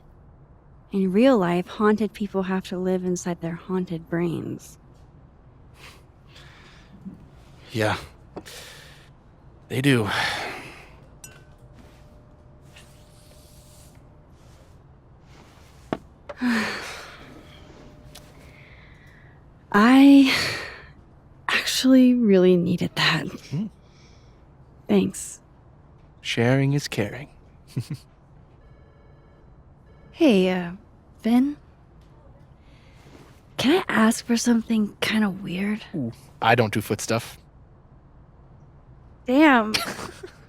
In real life, haunted people have to live inside their haunted brains. Yeah, they do. I actually really needed that. Thanks. Sharing is caring. Hey, Ben? Can I ask for something kind of weird? Ooh, I don't do foot stuff. Damn.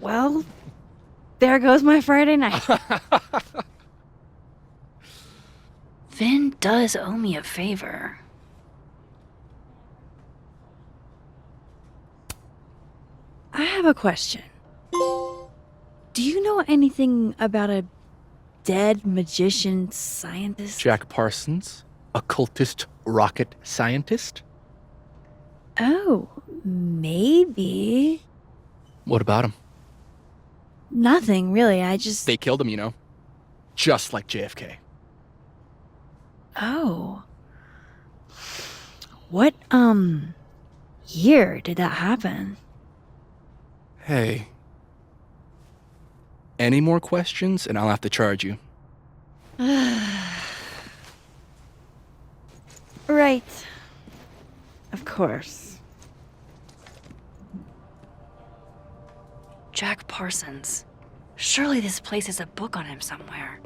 Well, there goes my Friday night. Vin does owe me a favor. I have a question. Do you know anything about a dead magician scientist? Jack Parsons, occultist rocket scientist? Oh, maybe. What about him? Nothing, really. I just... They killed him, you know. Just like JFK. Oh. What, year did that happen? Hey. Any more questions and I'll have to charge you. Right. Of course. Jack Parsons. Surely this place has a book on him somewhere.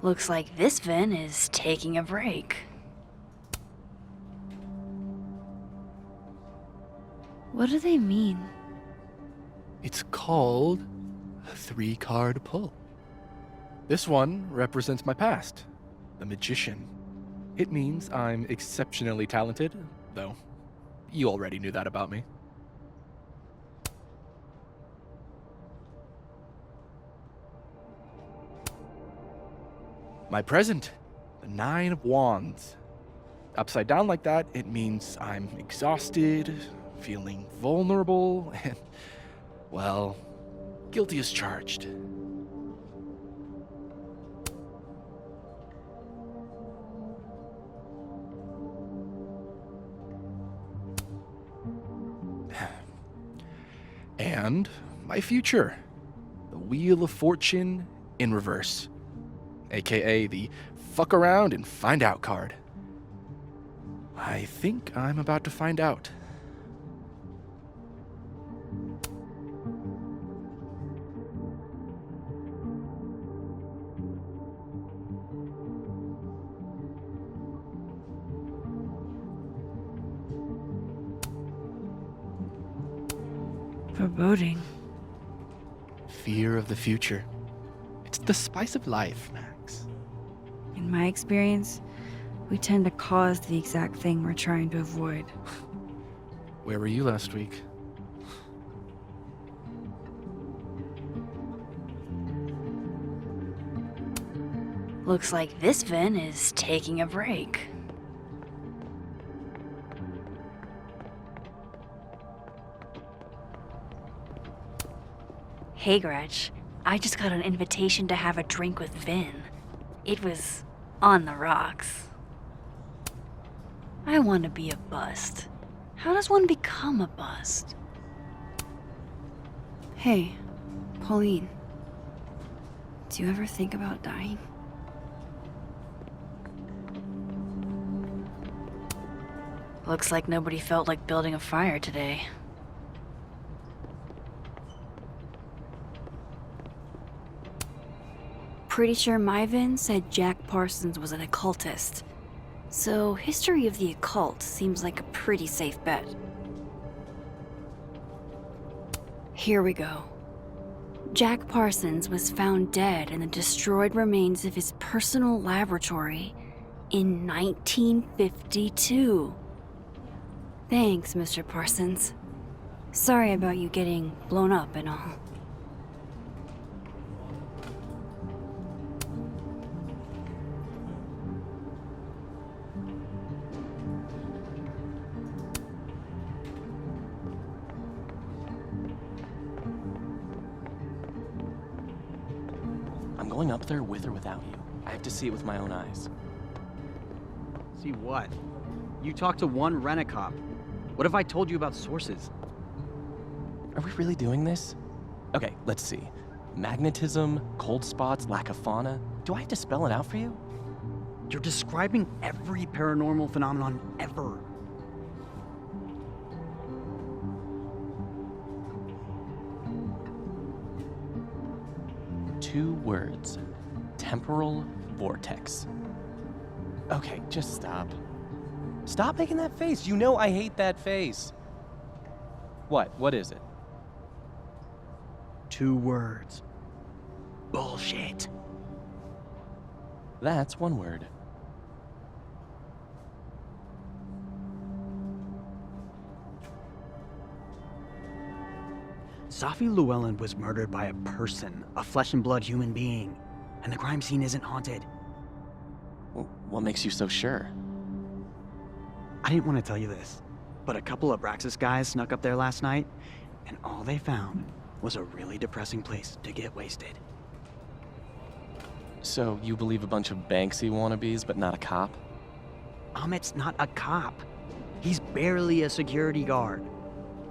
Looks like this Vin is taking a break. What do they mean? It's called a 3-card pull. This one represents my past, the magician. It means I'm exceptionally talented, though you already knew that about me. My present, the 9 of Wands. Upside down like that, it means I'm exhausted, feeling vulnerable, and, well, guilty as charged. And my future, the Wheel of Fortune in reverse, aka the fuck around and find out card. I think I'm about to find out. Foreboding. Fear of the future. It's the spice of life, Max. In my experience, we tend to cause the exact thing we're trying to avoid. Where were you last week? Looks like this Vin is taking a break. Hey, Gretch. I just got an invitation to have a drink with Vin. It was on the rocks. I want to be a bust. How does one become a bust? Hey, Pauline. Do you ever think about dying? Looks like nobody felt like building a fire today. Pretty sure my Vin said Jack Parsons was an occultist. So history of the occult seems like a pretty safe bet. Here we go. Jack Parsons was found dead in the destroyed remains of his personal laboratory in 1952. Thanks, Mr. Parsons. Sorry about you getting blown up and all. I'm going up there with or without you. I have to see it with my own eyes. See what? You talked to one rent-a-cop. What if I told you about sources? Are we really doing this? Okay, let's see. Magnetism, cold spots, lack of fauna. Do I have to spell it out for you? You're describing every paranormal phenomenon ever. Two words. Temporal vortex. Okay, just stop. Stop making that face. You know I hate that face. What? What is it? Two words. Bullshit. That's one word. Safi Llewellyn was murdered by a person, a flesh and blood human being, and the crime scene isn't haunted. What makes you so sure? I didn't want to tell you this, but a couple of Braxis guys snuck up there last night, and all they found was a really depressing place to get wasted. So you believe a bunch of Banksy wannabes, but not a cop? Amit's not a cop. He's barely a security guard.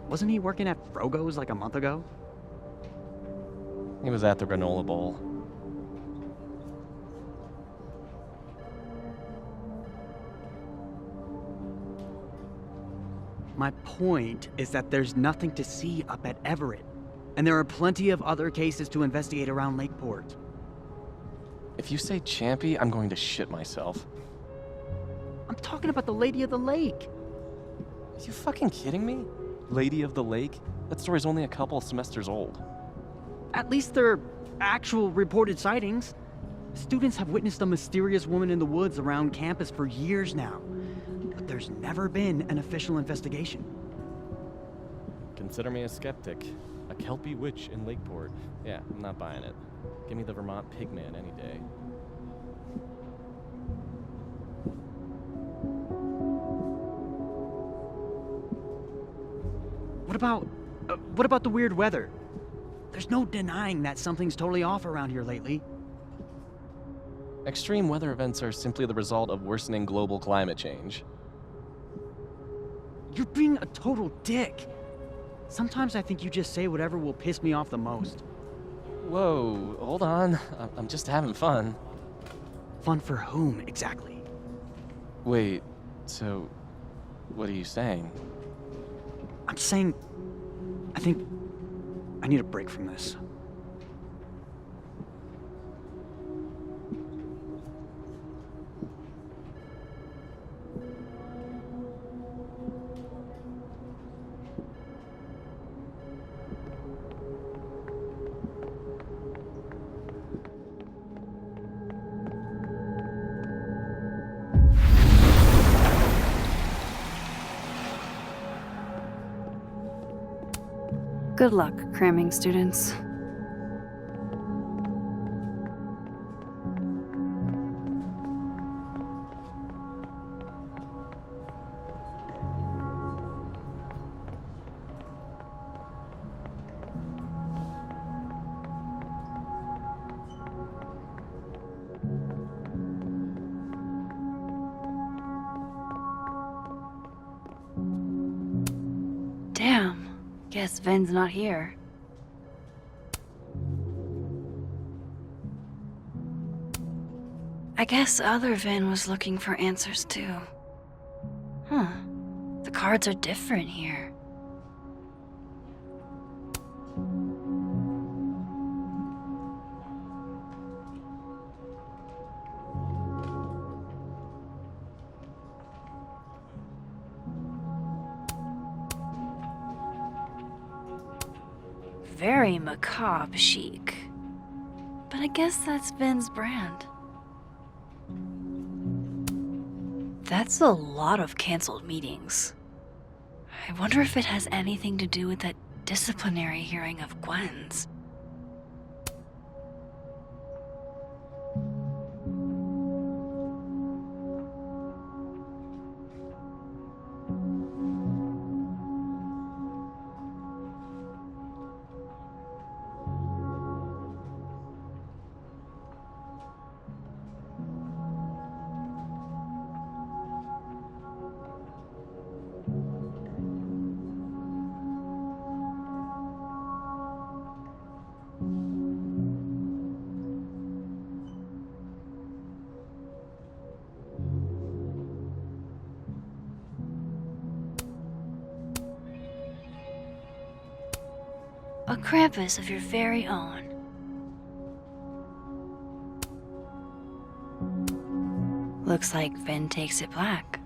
Wasn't he working at Frogo's like a month ago? He was at the granola bowl. My point is that there's nothing to see up at Everett, and there are plenty of other cases to investigate around Lakeport. If you say Champy, I'm going to shit myself. I'm talking about the Lady of the Lake. Are you fucking kidding me? Lady of the Lake? That story's only a couple semesters old. At least they're actual reported sightings. Students have witnessed a mysterious woman in the woods around campus for years now. But there's never been an official investigation. Consider me a skeptic. A Kelpie witch in Lakeport. Yeah, I'm not buying it. Give me the Vermont Pigman any day. What about the weird weather? There's no denying that something's totally off around here lately. Extreme weather events are simply the result of worsening global climate change. You're being a total dick. Sometimes I think you just say whatever will piss me off the most. Whoa, hold on. I'm just having fun. Fun for whom, exactly? Wait, so What are you saying? I'm saying, I think I need a break from this. Good luck, cramming students. Damn. Guess Ven's not here. I guess other Ven was looking for answers too. Huh. The cards are different here. Very macabre chic. But I guess that's Ven's brand. That's a lot of canceled meetings. I wonder if it has anything to do with that disciplinary hearing of Gwen's. A Krampus of your very own. Looks like Ven takes it black.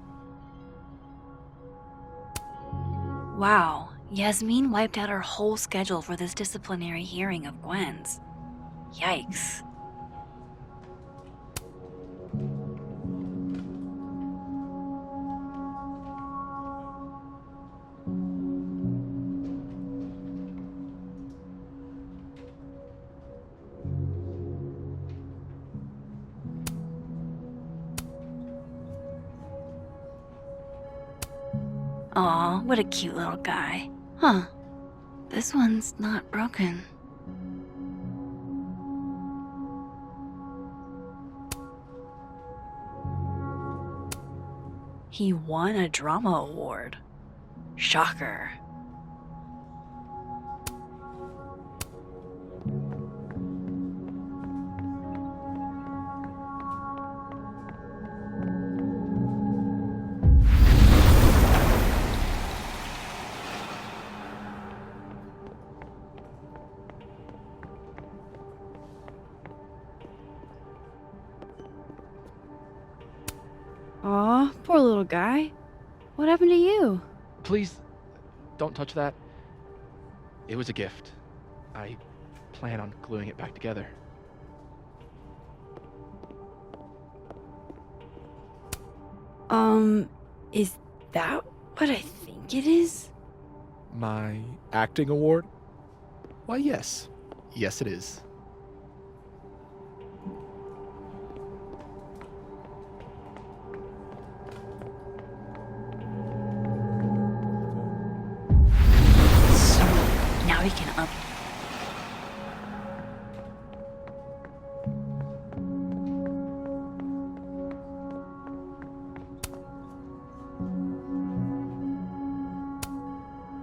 Wow, Yasmin wiped out her whole schedule for this disciplinary hearing of Gwen's. Yikes. Aw, what a cute little guy. Huh. This one's not broken. He won a drama award. Shocker. Aw, poor little guy. What happened to you? Please, don't touch that. It was a gift. I plan on gluing it back together. Is that what I think it is? My acting award? Why, yes. Yes, it is. Now we can up.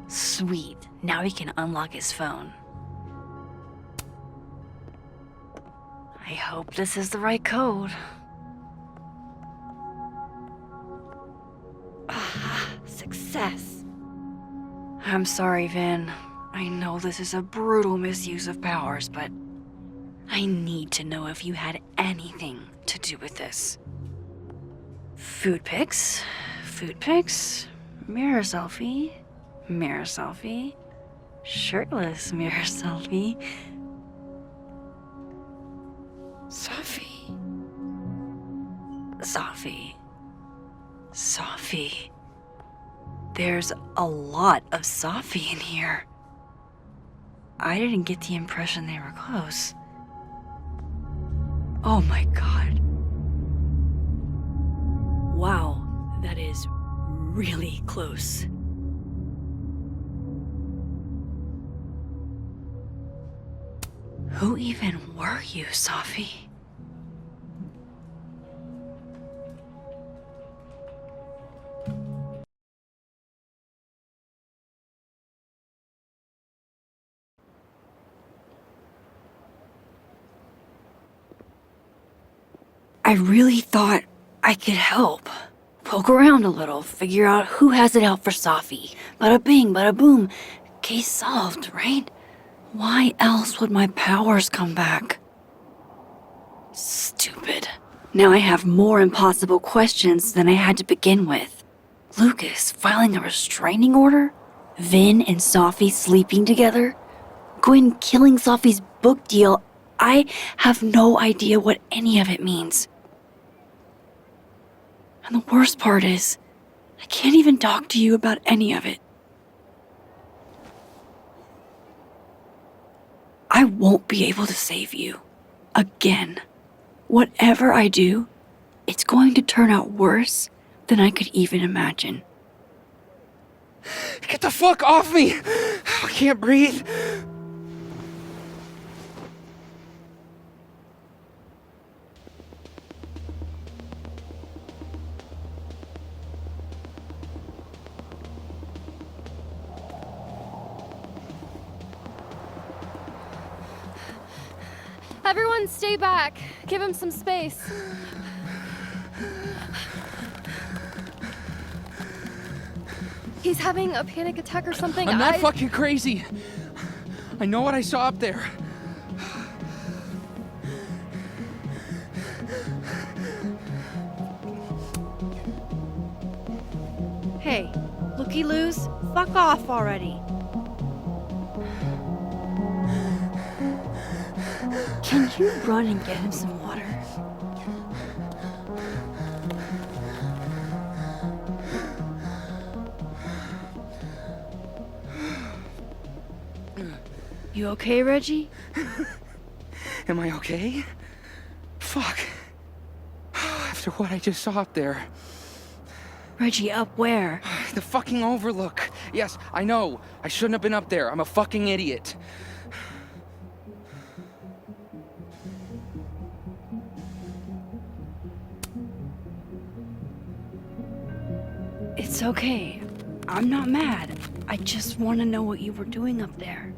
Sweet. Now we can unlock his phone. I hope this is the right code. success. I'm sorry, Vin. I know this is a brutal misuse of powers, but I need to know if you had anything to do with this. Food pics, mirror selfie, shirtless mirror selfie. Safi. There's a lot of Safi in here. I didn't get the impression they were close. Oh my god. Wow, that is really close. Who even were you, Safi? I really thought I could help. Poke around a little, figure out who has it out for Safi. Bada bing, bada boom. Case solved, right? Why else would my powers come back? Stupid. Now I have more impossible questions than I had to begin with. Lucas filing a restraining order? Vin and Safi sleeping together? Gwen killing Safi's book deal? I have no idea what any of it means. And the worst part is, I can't even talk to you about any of it. I won't be able to save you. Again. Whatever I do, it's going to turn out worse than I could even imagine. Get the fuck off me! I can't breathe. Everyone stay back. Give him some space. He's having a panic attack or something. I'm not fucking crazy. I know what I saw up there. Hey, looky-loos, fuck off already. Can you run and get him some water? You okay, Reggie? Am I okay? Fuck. After what I just saw up there. Reggie, up where? The fucking overlook. Yes, I know. I shouldn't have been up there. I'm a fucking idiot. It's okay. I'm not mad. I just want to know what you were doing up there.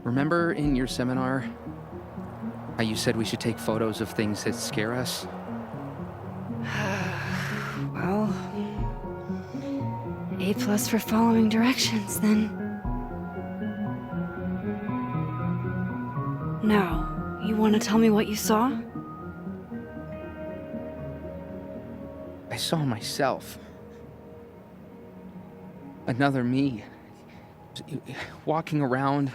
Remember in your seminar how you said we should take photos of things that scare us? Well, A+ for following directions, then. Now, you want to tell me what you saw? I saw myself. Another me. Walking around,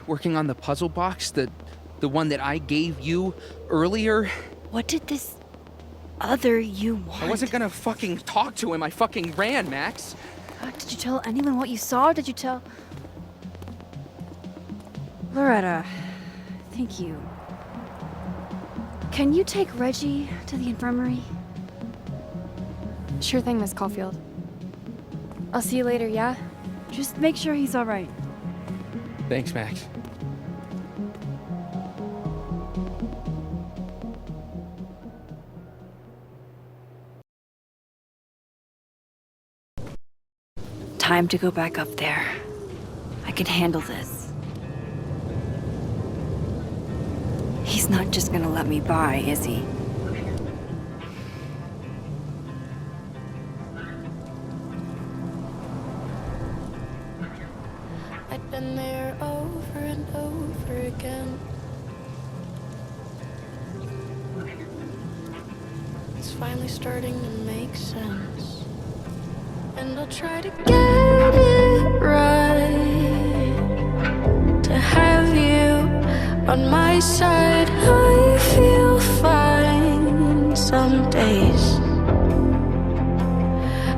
working on the puzzle box, the one that I gave you earlier. What did this other you want? I wasn't gonna fucking talk to him. I fucking ran, Max. Did you tell anyone what you saw? Did you tell... Loretta, thank you. Can you take Reggie to the infirmary? Sure thing, Miss Caulfield. I'll see you later, yeah? Just make sure he's all right. Thanks, Max. Time to go back up there. I can handle this. He's not just gonna let me by, is he? Been there over and over again. It's finally starting to make sense. And I'll try to get it right. To have you on my side, I feel fine some days.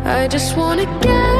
I just wanna get